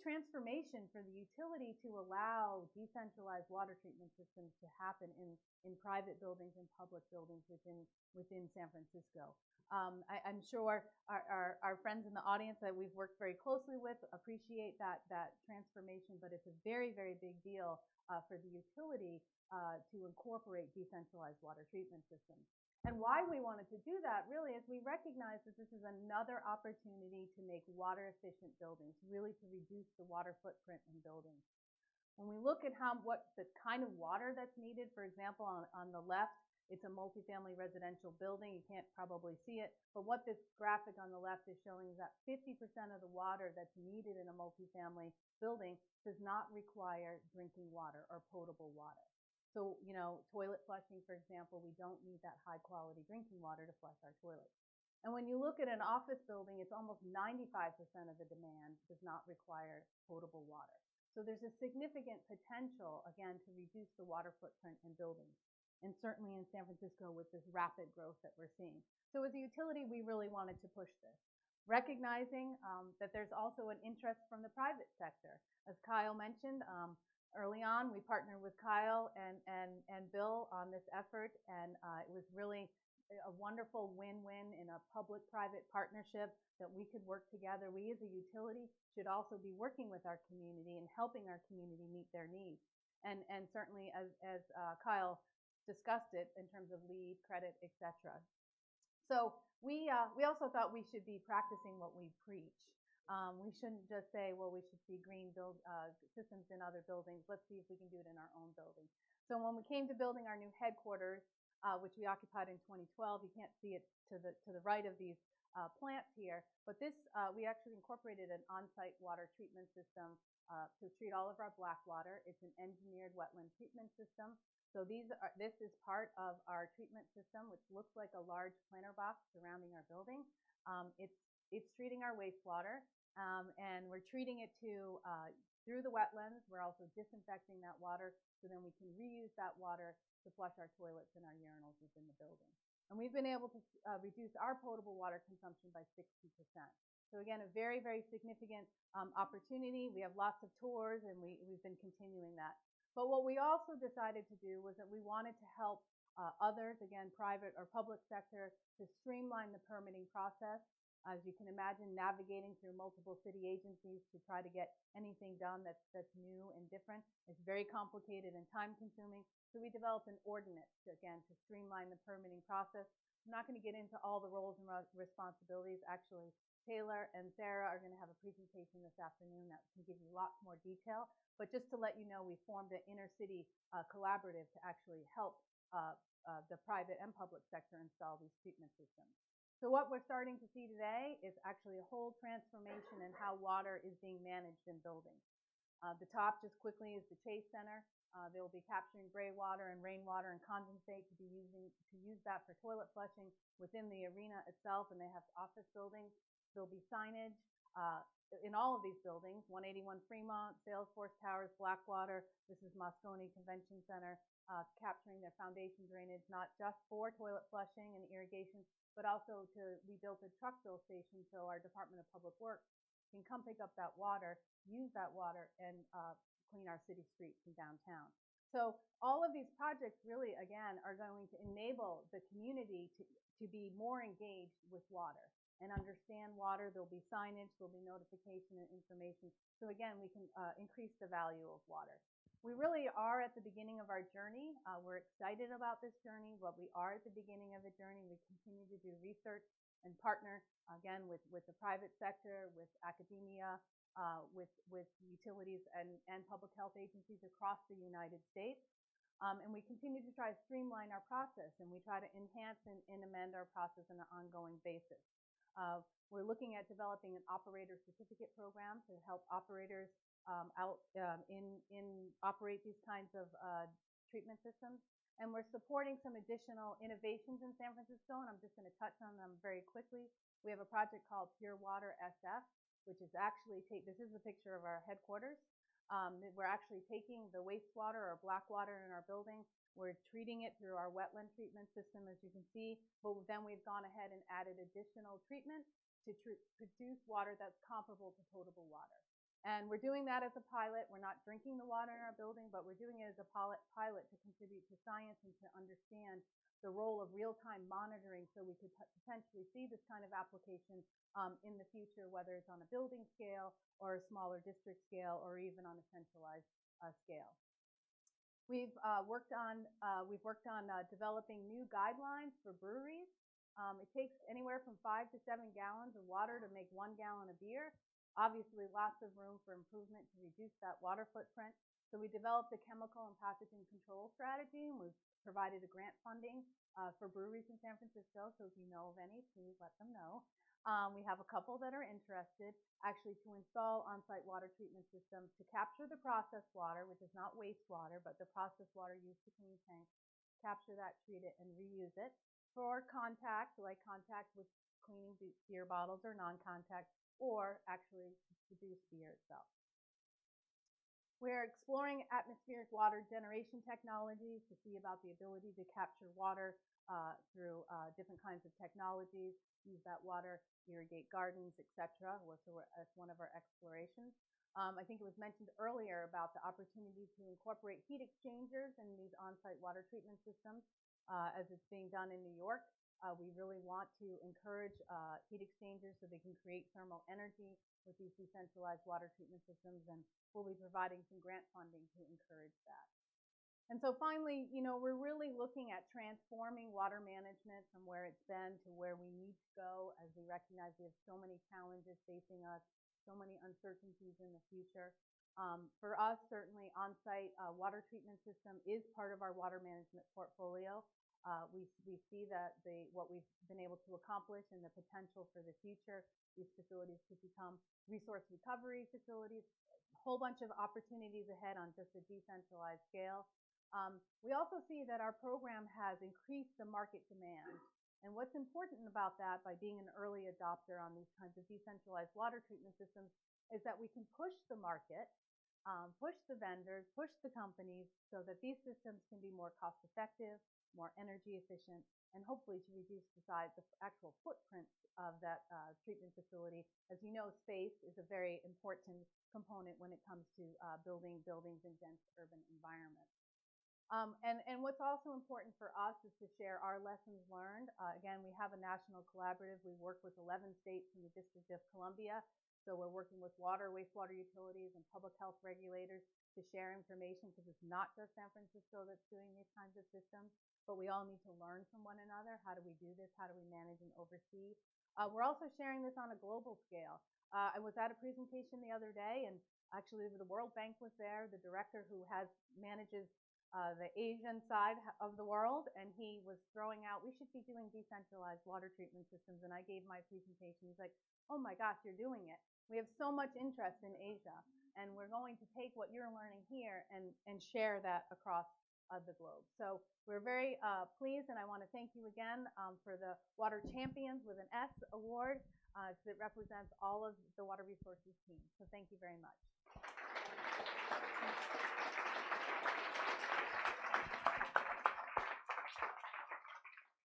transformation for the utility to allow decentralized water treatment systems to happen in private buildings and public buildings within San Francisco. I'm sure our friends in the audience that we've worked very closely with appreciate that transformation, but it's a very, very big deal for the utility to incorporate decentralized water treatment systems. And why we wanted to do that really is we recognize that this is another opportunity to make water efficient buildings, really to reduce the water footprint in buildings. When we look at what the kind of water that's needed, for example, on the left, it's a multifamily residential building. You can't probably see it, but what this graphic on the left is showing is that 50% of the water that's needed in a multifamily building does not require drinking water or potable water. So, toilet flushing, for example, we don't need that high quality drinking water to flush our toilets. And when you look at an office building, it's almost 95% of the demand does not require potable water. So there's a significant potential, again, to reduce the water footprint in buildings. And certainly in San Francisco with this rapid growth that we're seeing. So as a utility, we really wanted to push this. recognizing that there's also an interest from the private sector. As Kyle mentioned, early on we partnered with Kyle and Bill on this effort, and it was really a wonderful win-win in a public-private partnership that we could work together. We as a utility should also be working with our community and helping our community meet their needs. And certainly as Kyle discussed it in terms of lead, credit, etc. So we also thought we should be practicing what we preach. We shouldn't just say, well, we should see green systems in other buildings. Let's see if we can do it in our own building. So when we came to building our new headquarters, which we occupied in 2012, you can't see it to the right of these plants here, but this we actually incorporated an on-site water treatment system to treat all of our black water. It's an engineered wetland treatment system. So this is part of our treatment system, which looks like a large planter box surrounding our building. It's treating our wastewater, and we're treating it through the wetlands. We're also disinfecting that water, so then we can reuse that water to flush our toilets and our urinals within the building. And we've been able to reduce our potable water consumption by 60%. So again, a very, very significant opportunity. We have lots of tours, and we've been continuing that. But what we also decided to do was that we wanted to help others, again, private or public sector, to streamline the permitting process. As you can imagine, navigating through multiple city agencies to try to get anything done that's new and different is very complicated and time-consuming. So we developed an ordinance, again, to streamline the permitting process. I'm not going to get into all the roles and responsibilities. Actually, Taylor and Sarah are going to have a presentation this afternoon that can give you lots more detail. But just to let you know, we formed an inter-city collaborative to actually help the private and public sector install these treatment systems. So what we're starting to see today is actually a whole transformation in how water is being managed in buildings. The top, just quickly, is the Chase Center. They will be capturing gray water and rainwater and condensate to use that for toilet flushing within the arena itself, and they have office buildings. There'll be signage in all of these buildings: 181 Fremont, Salesforce Towers, Blackwater. This is Moscone Convention Center, capturing their foundation drainage, not just for toilet flushing and irrigation, but also we built a truck fill station so our Department of Public Works can come pick up that water, use that water, and clean our city streets and downtown. So all of these projects really, again, are going to enable the community to be more engaged with water and understand water. There'll be signage, there'll be notification and information. So again, we can increase the value of water. We really are at the beginning of our journey. We're excited about this journey, but we are at the beginning of the journey. We continue to do research and partner, again, with the private sector, with academia, with utilities and public health agencies across the United States. And we continue to try to streamline our process, and we try to enhance and amend our process on an ongoing basis. We're looking at developing an operator certificate program to help operators operate these kinds of treatment systems. And we're supporting some additional innovations in San Francisco, and I'm just going to touch on them very quickly. We have a project called Pure Water SF, which is actually, this is a picture of our headquarters. We're actually taking the wastewater or black water in our building. We're treating it through our wetland treatment system, as you can see, but then we've gone ahead and added additional treatment to produce water that's comparable to potable water. And we're doing that as a pilot. We're not drinking the water in our building, but we're doing it as a pilot to contribute to science and to understand the role of real-time monitoring, so we could potentially see this kind of application in the future, whether it's on a building scale or a smaller district scale or even on a centralized scale. We've worked on developing new guidelines for breweries. It takes anywhere from 5 to 7 gallons of water to make 1 gallon of beer. Obviously, lots of room for improvement to reduce that water footprint. So we developed a chemical and pathogen control strategy, and we've provided a grant funding for breweries in San Francisco. So if you know of any, please let them know. We have a couple that are interested actually to install on-site water treatment systems to capture the processed water, which is not wastewater, but the processed water used to clean tanks, capture that, treat it, and reuse it for contact, like contact with cleaning beer bottles, or non-contact, or actually produce beer itself. We're exploring atmospheric water generation technologies to see about the ability to capture water through different kinds of technologies, use that water, irrigate gardens, etc. So that's one of our explorations. I think it was mentioned earlier about the opportunity to incorporate heat exchangers in these on-site water treatment systems as it's being done in New York. We really want to encourage heat exchangers so they can create thermal energy with these decentralized water treatment systems, and we'll be providing some grant funding to encourage that. And so finally, we're really looking at transforming water management from where it's been to where we need to go, as we recognize we have so many challenges facing us, so many uncertainties in the future. For us, certainly on-site water treatment system is part of our water management portfolio. We see that what we've been able to accomplish and the potential for the future, these facilities could become resource recovery facilities, a whole bunch of opportunities ahead on just a decentralized scale. We also see that our program has increased the market demand. And what's important about that, by being an early adopter on these kinds of decentralized water treatment systems, is that we can push the market, push the vendors, push the companies so that these systems can be more cost effective, more energy efficient, and hopefully to reduce the size, the actual footprint of that treatment facility. As you know, space is a very important component when it comes to building buildings in dense urban environments. And what's also important for us is to share our lessons learned. Again, we have a national collaborative. We work with 11 states in the District of Columbia. So we're working with water, wastewater utilities, and public health regulators to share information, because it's not just San Francisco that's doing these kinds of systems, but we all need to learn from one another. How do we do this? How do we manage and oversee? We're also sharing this on a global scale. I was at a presentation the other day, and actually the World Bank was there, the director who manages the Asian side of the world, and he was throwing out, we should be doing decentralized water treatment systems, and I gave my presentation. He's like, oh my gosh, you're doing it. We have so much interest in Asia, and we're going to take what you're learning here and share that across the globe. So we're very pleased, and I want to thank you again for the Water Champions with an S award, because it represents all of the Water Resources team. So thank you very much.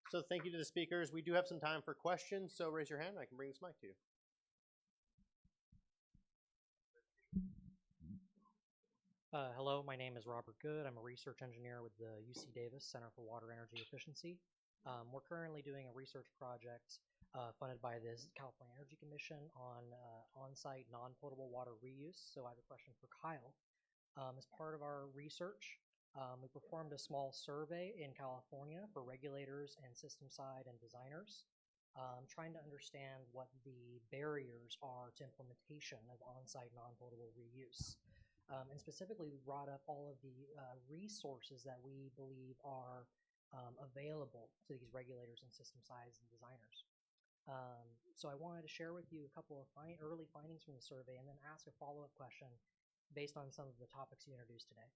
So thank you to the speakers. We do have some time for questions, so raise your hand. I can bring this mic to you. Hello, my name is Robert Good. I'm a research engineer with the UC Davis Center for Water Energy Efficiency. We're currently doing a research project funded by the California Energy Commission on on-site non-potable water reuse. So I have a question for Kyle. As part of our research, we performed a small survey in California for regulators and system side and designers, trying to understand what the barriers are to implementation of on-site non-potable reuse. And specifically, we brought up all of the resources that we believe are available to these regulators and system sides and designers. So I wanted to share with you a couple of early findings from the survey, and then ask a follow-up question based on some of the topics you introduced today.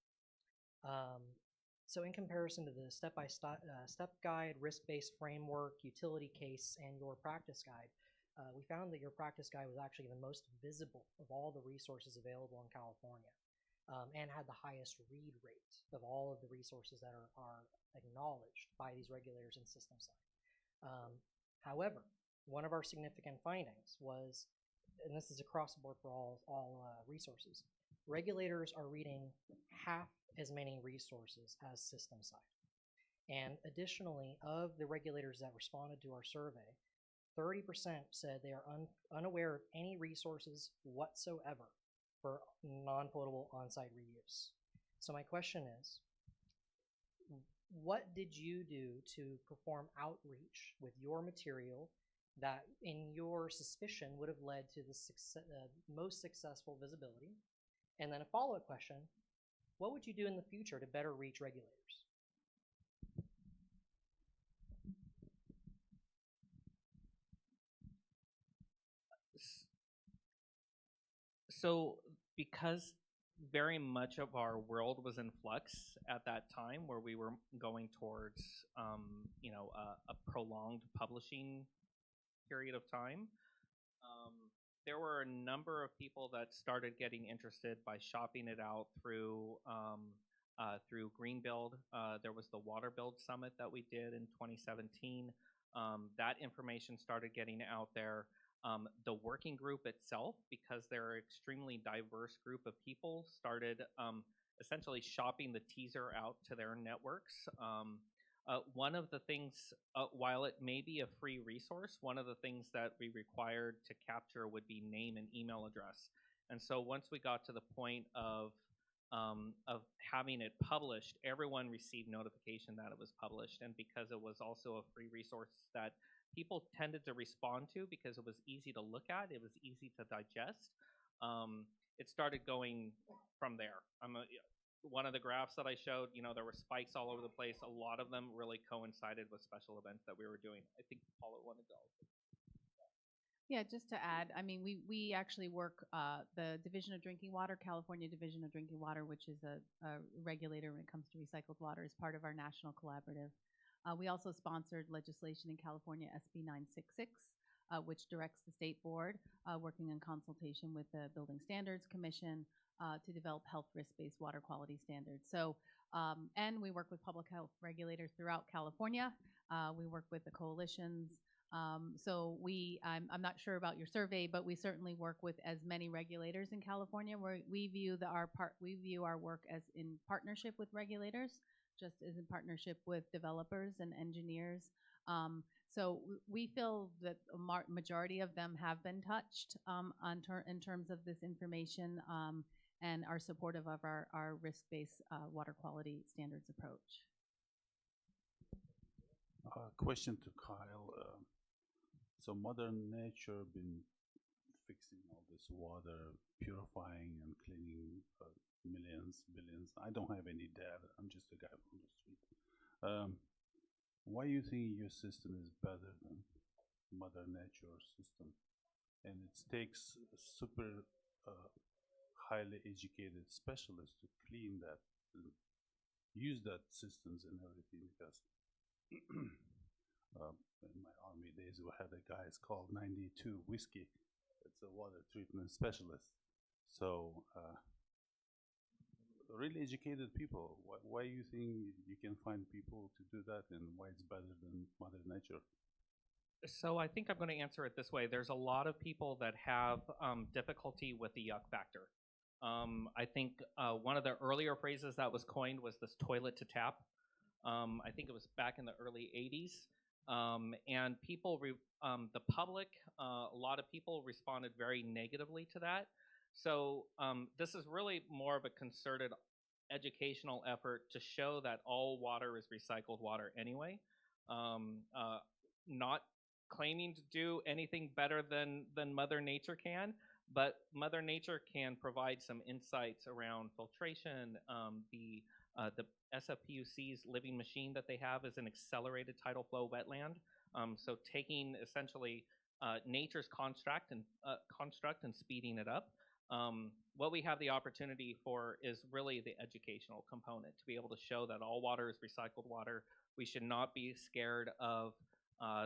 So in comparison to the step guide, risk-based framework, utility case, and your practice guide, we found that your practice guide was actually the most visible of all the resources available in California, and had the highest read rate of all of the resources that are acknowledged by these regulators and system side. However, one of our significant findings was, and this is across the board for all resources, regulators are reading half as many resources as system side. And additionally, of the regulators that responded to our survey, 30% said they are unaware of any resources whatsoever for non-potable on-site reuse. So my question is, what did you do to perform outreach with your material that, in your suspicion, would have led to the most successful visibility? And then a follow-up question, what would you do in the future to better reach regulators? So because very much of our world was in flux at that time, where we were going towards a prolonged publishing period of time, there were a number of people that started getting interested by shopping it out through through Green Build. There was the Water Build Summit that we did in 2017. That information started getting out there. The working group itself, because they're an extremely diverse group of people, started essentially shopping the teaser out to their networks. One of the things, while it may be a free resource, one of the things that we required to capture would be name and email address. And so once we got to the point of having it published, everyone received notification that it was published. And because it was also a free resource that people tended to respond to because it was easy to look at, it was easy to digest, it started going from there. One of the graphs that I showed, there were spikes all over the place. A lot of them really coincided with special events that we were doing. I think Paula wanted to also. Yeah, just to add, I mean, we actually work, the Division of Drinking Water, California Division of Drinking Water, which is a regulator when it comes to recycled water, is part of our national collaborative. We also sponsored legislation in California, SB 966, which directs the state board, working in consultation with the Building Standards Commission, to develop health risk-based water quality standards. So, and we work with public health regulators throughout California. We work with the coalitions. So I'm not sure about your survey, but we certainly work with as many regulators in California, where we view our work as in partnership with regulators, just as in partnership with developers and engineers. So we feel that a majority of them have been touched in terms of this information, and are supportive of our risk-based water quality standards approach. Question to Kyle. So Mother Nature been fixing all this water, purifying and cleaning millions, billions. I don't have any data. I'm just a guy from the street. Why do you think your system is better than Mother Nature's system? And it takes super highly educated specialists to clean that, and use that systems and everything, because in my army days we had a guy, it's called 92 Whiskey. It's a water treatment specialist. So really educated people. Why do you think you can find people to do that, and why it's better than Mother Nature? So I think I'm going to answer it this way. There's a lot of people that have difficulty with the yuck factor. I think one of the earlier phrases that was coined was this toilet to tap. I think it was back in the early 80s. And people, the public, a lot of people responded very negatively to that. So this is really more of a concerted educational effort to show that all water is recycled water anyway. Not claiming to do anything better than Mother Nature can, but Mother Nature can provide some insights around filtration. The SFPUC's living machine that they have is an accelerated tidal flow wetland. So taking essentially nature's construct and speeding it up. What we have the opportunity for is really the educational component, to be able to show that all water is recycled water. We should not be scared of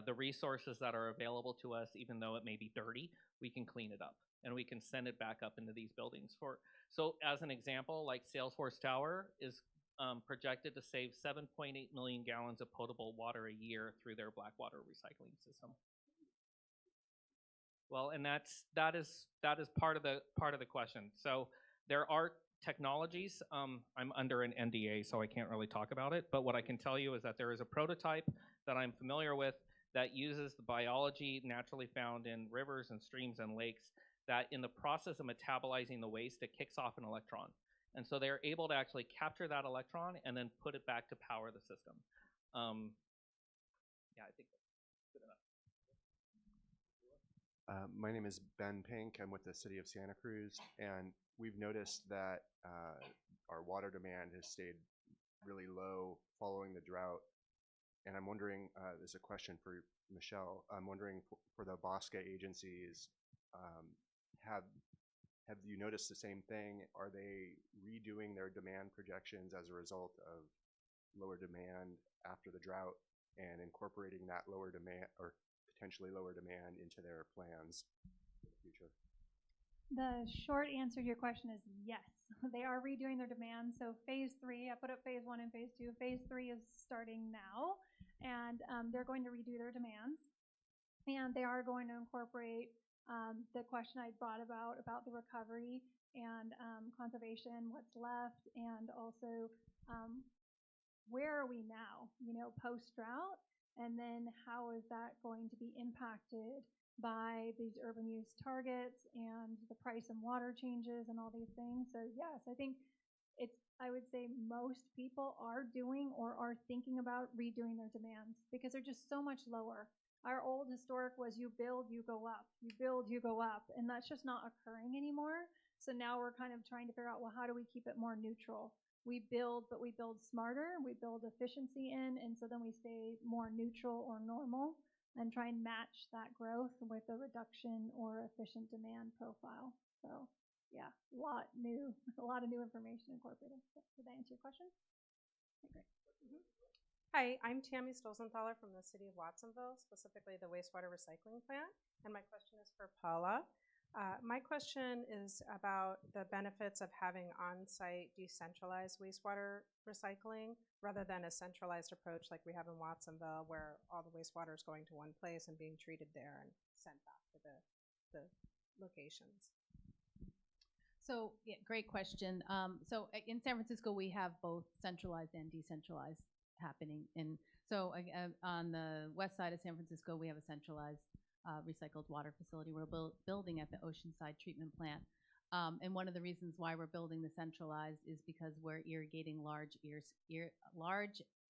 the resources that are available to us. Even though it may be dirty, we can clean it up and we can send it back up into these buildings. So as an example, like Salesforce Tower is projected to save 7.8 million gallons of potable water a year through their black water recycling system. Well, and that is part of the question. So there are technologies. I'm under an NDA, so I can't really talk about it. But what I can tell you is that there is a prototype that I'm familiar with that uses the biology naturally found in rivers and streams and lakes, that in the process of metabolizing the waste, it kicks off an electron. And so they're able to actually capture that electron and then put it back to power the system. Yeah, I think that's good enough. My name is Ben Pink. I'm with the City of Santa Cruz, and we've noticed that our water demand has stayed really low following the drought. And I'm wondering, there's a question for Michelle. I'm wondering for the Bosque agencies, have you noticed the same thing? Are they redoing their demand projections as a result of lower demand after the drought and incorporating that lower demand or potentially lower demand into their plans for the future? The short answer to your question is yes. They are redoing their demands. So phase 3, I put up phase 1 and phase 2. Phase 3 is starting now, and they're going to redo their demands. And they are going to incorporate the question I brought about the recovery and conservation, what's left, and also where are we now, post-drought, and then how is that going to be impacted by these urban use targets and the price and water changes and all these things. So yes, I think I would say most people are doing or are thinking about redoing their demands because they're just so much lower. Our old historic was you build, you go up, you build, you go up, and that's just not occurring anymore. So now we're kind of trying to figure out, well, how do we keep it more neutral? We build, but we build smarter, we build efficiency in, and so then we stay more neutral or normal and try and match that growth with a reduction or efficient demand profile. So yeah, a lot of new information incorporated. Did that answer your question? Okay, great. Hi, I'm Tammy Stolzenthaler from the city of Watsonville, specifically the wastewater recycling plant. And my question is for Paula. My question is about the benefits of having on-site decentralized wastewater recycling rather than a centralized approach like we have in Watsonville where all the wastewater is going to one place and being treated there and sent back to the locations. So, yeah, great question. So in San Francisco, we have both centralized and decentralized happening. And so on the west side of San Francisco, we have a centralized recycled water facility we're building at the Oceanside treatment plant. And one of the reasons why we're building the centralized is because we're irrigating large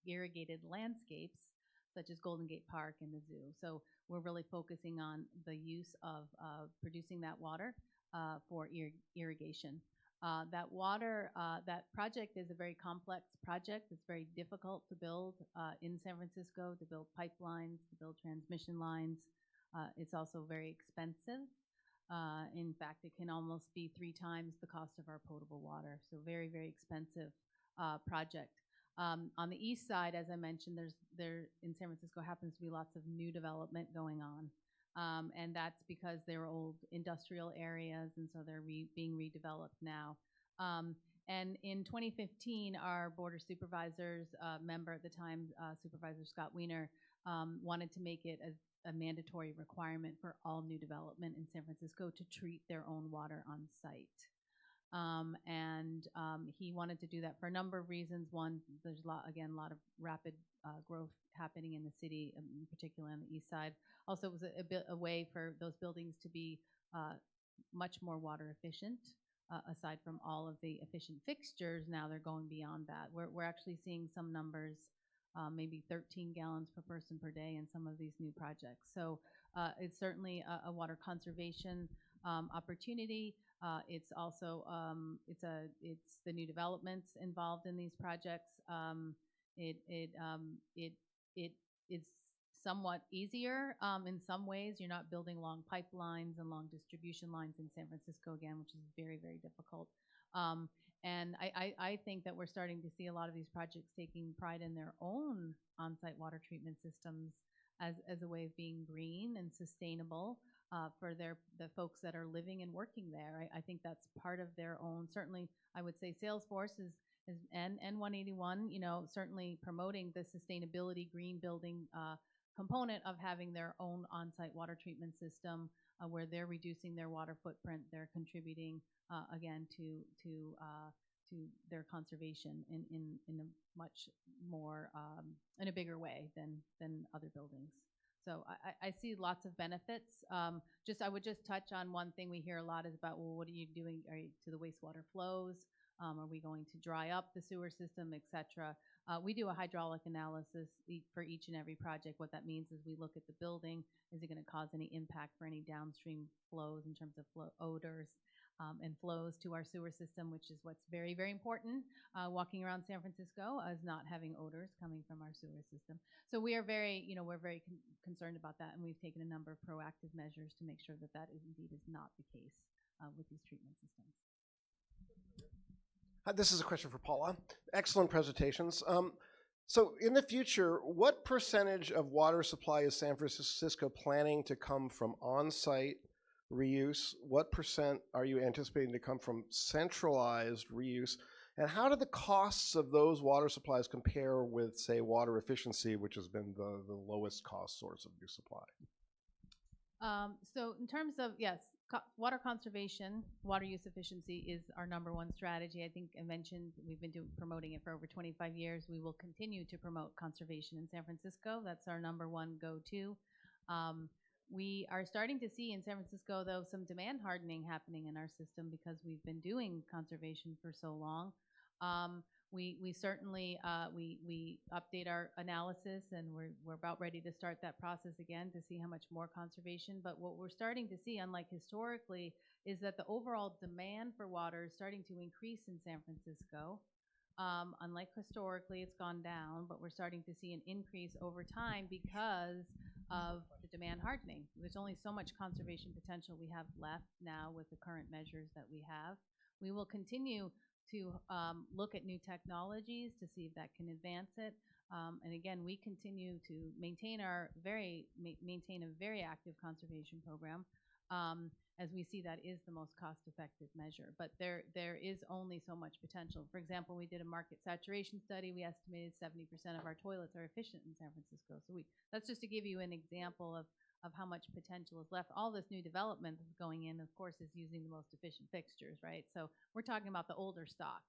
irrigated landscapes such as Golden Gate Park and the zoo. So we're really focusing on the use of producing that water for irrigation. That project is a very complex project. It's very difficult to build in San Francisco, to build pipelines, to build transmission lines. It's also very expensive. In fact, it can almost be 3 times the cost of our potable water. So very, very expensive project. On the east side, as I mentioned, there in San Francisco happens to be lots of new development going on. And that's because they're old industrial areas, and so they're being redeveloped now. And in 2015, our Board of Supervisors member at the time, Supervisor Scott Wiener, wanted to make it a mandatory requirement for all new development in San Francisco to treat their own water on site. He wanted to do that for a number of reasons. One, there's a lot of rapid growth happening in the city, in particular on the east side. Also, it was a way for those buildings to be much more water efficient. Aside from all of the efficient fixtures, now they're going beyond that. We're actually seeing some numbers, maybe 13 gallons per person per day in some of these new projects. So it's certainly a water conservation opportunity. It's also it's the new developments involved in these projects. It's somewhat easier in some ways. You're not building long pipelines and long distribution lines in San Francisco again, which is very, very difficult. And I think that we're starting to see a lot of these projects taking pride in their own on-site water treatment systems as a way of being green and sustainable for the folks that are living and working there. I think that's part of their own. Certainly, I would say Salesforce and 181, certainly promoting the sustainability green building component of having their own on-site water treatment system where they're reducing their water footprint. They're contributing again to their conservation in a much more in a bigger way than other buildings. So I see lots of benefits. I would just touch on one thing we hear a lot is about, well, what are you doing to the wastewater flows? Are we going to dry up the sewer system, et cetera? We do a hydraulic analysis for each and every project. What that means is we look at the building. Is it going to cause any impact for any downstream flows in terms of odors and flows to our sewer system, which is what's very, very important. Walking around San Francisco is not having odors coming from our sewer system. So we are very, we're very concerned about that, and we've taken a number of proactive measures to make sure that that indeed is not the case with these treatment systems. This is a question for Paula. Excellent presentations. So in the future, what percentage of water supply is San Francisco planning to come from on-site reuse? What percent are you anticipating to come from centralized reuse? And how do the costs of those water supplies compare with, say, water efficiency, which has been the lowest cost source of new supply? So in terms of, yes, water conservation, water use efficiency is our #1 strategy. I think I mentioned we've been promoting it for over 25 years. We will continue to promote conservation in San Francisco. That's our #1 go-to. We are starting to see in San Francisco, though, some demand hardening happening in our system because we've been doing conservation for so long. We certainly we update our analysis, and we're about ready to start that process again to see how much more conservation. But what we're starting to see, unlike historically, is that the overall demand for water is starting to increase in San Francisco. Unlike historically, it's gone down, but we're starting to see an increase over time because of the demand hardening. There's only so much conservation potential we have left now with the current measures that we have. We will continue to look at new technologies to see if that can advance it. And again, we continue to maintain maintain a very active conservation program, as we see that is the most cost-effective measure. But there is only so much potential. For example, we did a market saturation study. We estimated 70% of our toilets are efficient in San Francisco. So that's just to give you an example of how much potential is left. All this new development that's going in, of course, is using the most efficient fixtures, right? So we're talking about the older stock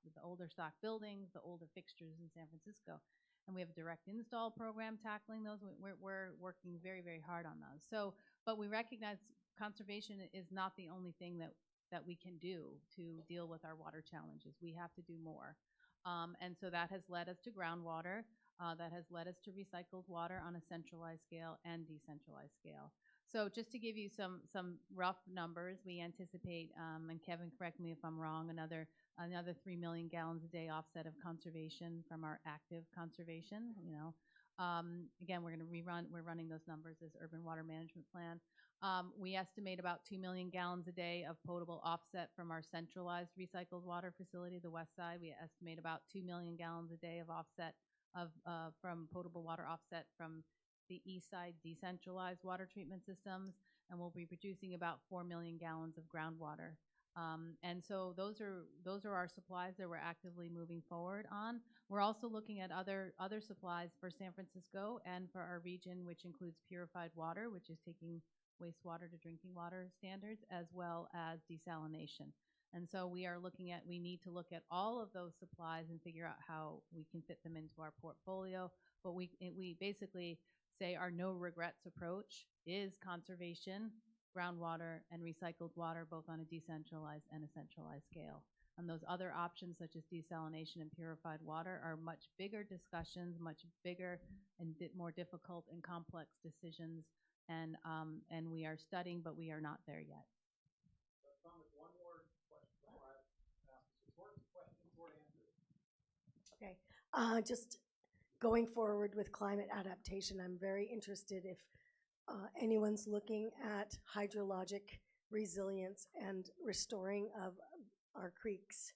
buildings, the older fixtures in San Francisco. And we have a direct install program tackling those. We're working very, very hard on those. So, but we recognize conservation is not the only thing that we can do to deal with our water challenges. We have to do more. And so that has led us to groundwater. That has led us to recycled water on a centralized scale and decentralized scale. So just to give you some rough numbers, we anticipate, and Kevin, correct me if I'm wrong, another 3 million gallons a day offset of conservation from our active conservation. Again, we're running those numbers as urban water management plan. We estimate about 2 million gallons a day of potable offset from our centralized recycled water facility, the west side. We estimate about 2 million gallons a day of offset from potable water offset from the east side decentralized water treatment systems, and we'll be producing about 4 million gallons of groundwater. And so those are our supplies that we're actively moving forward on. We're also looking at other supplies for San Francisco and for our region, which includes purified water, which is taking wastewater to drinking water standards, as well as desalination. And so we need to look at all of those supplies and figure out how we can fit them into our portfolio. But we basically say our no regrets approach is conservation, groundwater, and recycled water, both on a decentralized and a centralized scale. And those other options, such as desalination and purified water, are much bigger discussions, much bigger and more difficult and complex decisions. And we are studying, but we are not there yet. Thomas, one more question before I ask a short question, short answer. Okay. Just going forward with climate adaptation, I'm very interested if anyone's looking at hydrologic resilience and restoring of our creeks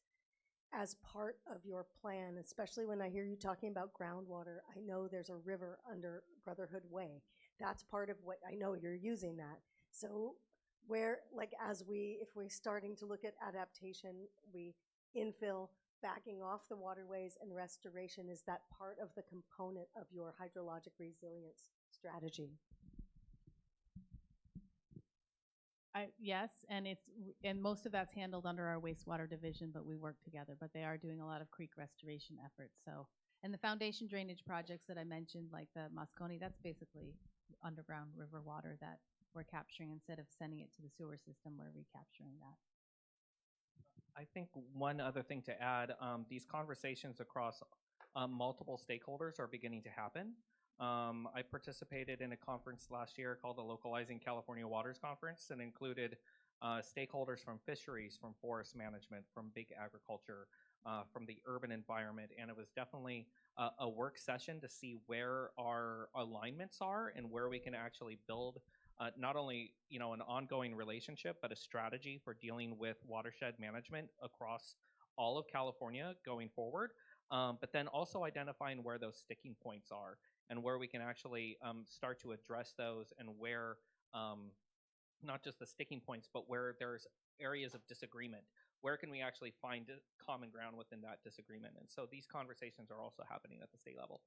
as part of your plan, especially when I hear you talking about groundwater. I know there's a river under Brotherhood Way. That's part of what I know you're using that. So where, like, if we're starting to look at adaptation, we infill, backing off the waterways, and restoration, is that part of the component of your hydrologic resilience strategy? Yes, and most of that's handled under our wastewater division, but we work together. But they are doing a lot of creek restoration efforts. So, and the foundation drainage projects that I mentioned, like the Moscone, that's basically underground river water that we're capturing. Instead of sending it to the sewer system, we're recapturing that. I think one other thing to add, these conversations across multiple stakeholders are beginning to happen. I participated in a conference last year called the Localizing California Waters Conference, and included stakeholders from fisheries, from forest management, from big agriculture, from the urban environment, and it was definitely a work session to see where our alignments are and where we can actually build not only an ongoing relationship, but a strategy for dealing with watershed management across all of California going forward. But then also identifying where those sticking points are and where we can actually start to address those, and where not just the sticking points, but where there's areas of disagreement. Where can we actually find common ground within that disagreement? And so these conversations are also happening at the state level.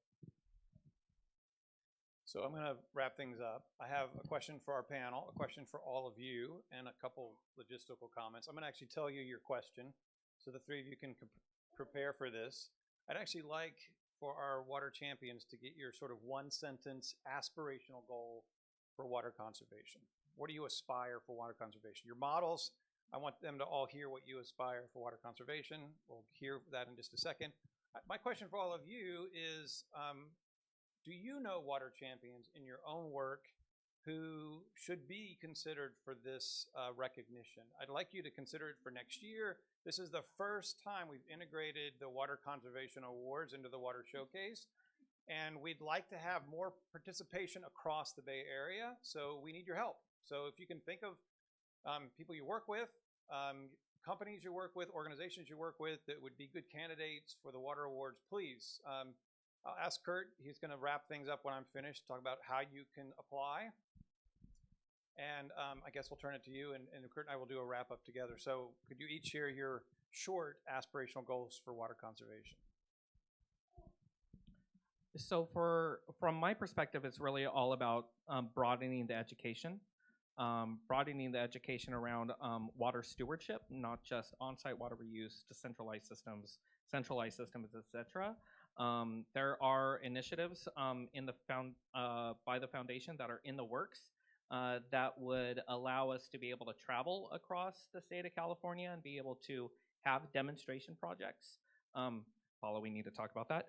So I'm going to wrap things up. I have a question for our panel, a question for all of you, and a couple logistical comments. I'm going to actually tell you your question so the three of you can prepare for this. I'd actually like for our water champions to get your sort of one-sentence aspirational goal for water conservation. What do you aspire for water conservation? Your models, I want them to all hear what you aspire for water conservation. We'll hear that in just a second. My question for all of you is, do you know water champions in your own work who should be considered for this recognition? I'd like you to consider it for next year. This is the first time we've integrated the Water Conservation Awards into the Water Showcase, and we'd like to have more participation across the Bay Area, so we need your help. So if you can think of people you work with, companies you work with, organizations you work with that would be good candidates for the Water Awards, please. I'll ask Kurt, he's going to wrap things up when I'm finished, talk about how you can apply. And I guess we'll turn it to you, and Kurt and I will do a wrap up together. So could you each share your short aspirational goals for water conservation? So from my perspective, it's really all about broadening the education. Broadening the education around water stewardship, not just on-site water reuse, decentralized systems, centralized systems, etc. There are initiatives in the by the foundation that are in the works that would allow us to be able to travel across the state of California and be able to have demonstration projects. Paula, we need to talk about that.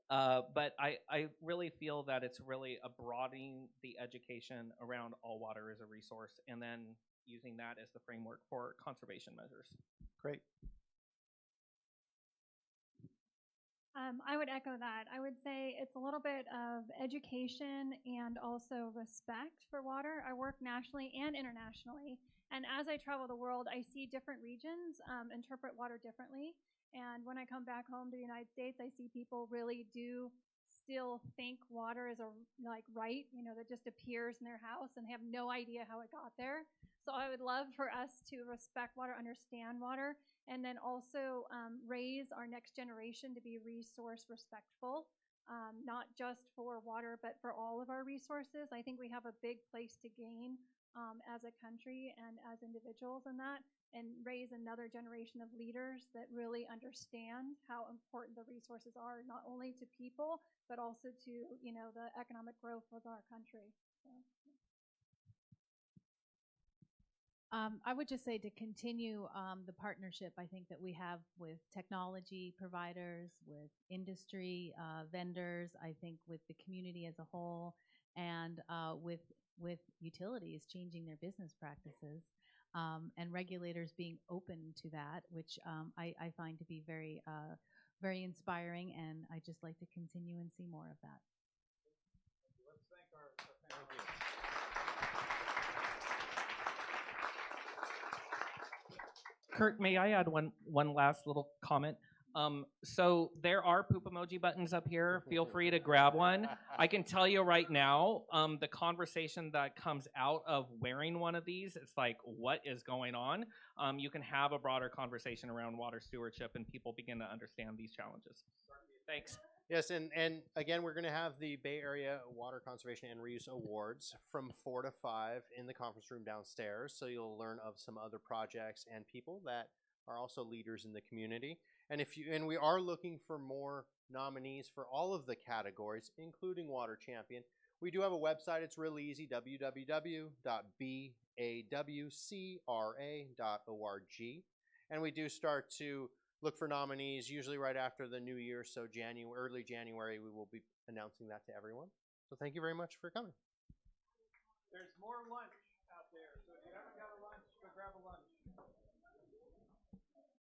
But I really feel that it's really a broadening the education around all water as a resource, and then using that as the framework for conservation measures. Great. I would echo that. I would say it's a little bit of education and also respect for water. I work nationally and internationally, and as I travel the world, I see different regions interpret water differently. And when I come back home to the United States, I see people really do still think water is a right, that just appears in their house and have no idea how it got there. So I would love for us to respect water, understand water, and then also raise our next generation to be resource respectful, not just for water, but for all of our resources. I think we have a big place to gain as a country and as individuals in that, and raise another generation of leaders that really understand how important the resources are, not only to people, but also to, the economic growth of our country. So. I would just say to continue the partnership I think that we have with technology providers, with industry vendors, I think with the community as a whole, and with utilities changing their business practices, and regulators being open to that, which I find to be very, very inspiring, and I just like to continue and see more of that. Let's thank our panel. Kurt, may I add one last little comment? So there are poop emoji buttons up here. Feel free to grab one. I can tell you right now, the conversation that comes out of wearing one of these, it's like, what is going on? You can have a broader conversation around water stewardship, and people begin to understand these challenges. Thanks. Yes, and again, we're going to have the Bay Area Water Conservation and Reuse Awards from 4 to 5 in the conference room downstairs. So you'll learn of some other projects and people that are also leaders in the community. And we are looking for more nominees for all of the categories, including Water Champion. We do have a website. It's really easy, www.bawcra.org. And we do start to look for nominees usually right after the new year, so early January, we will be announcing that to everyone. So thank you very much for coming. There's more lunch out there.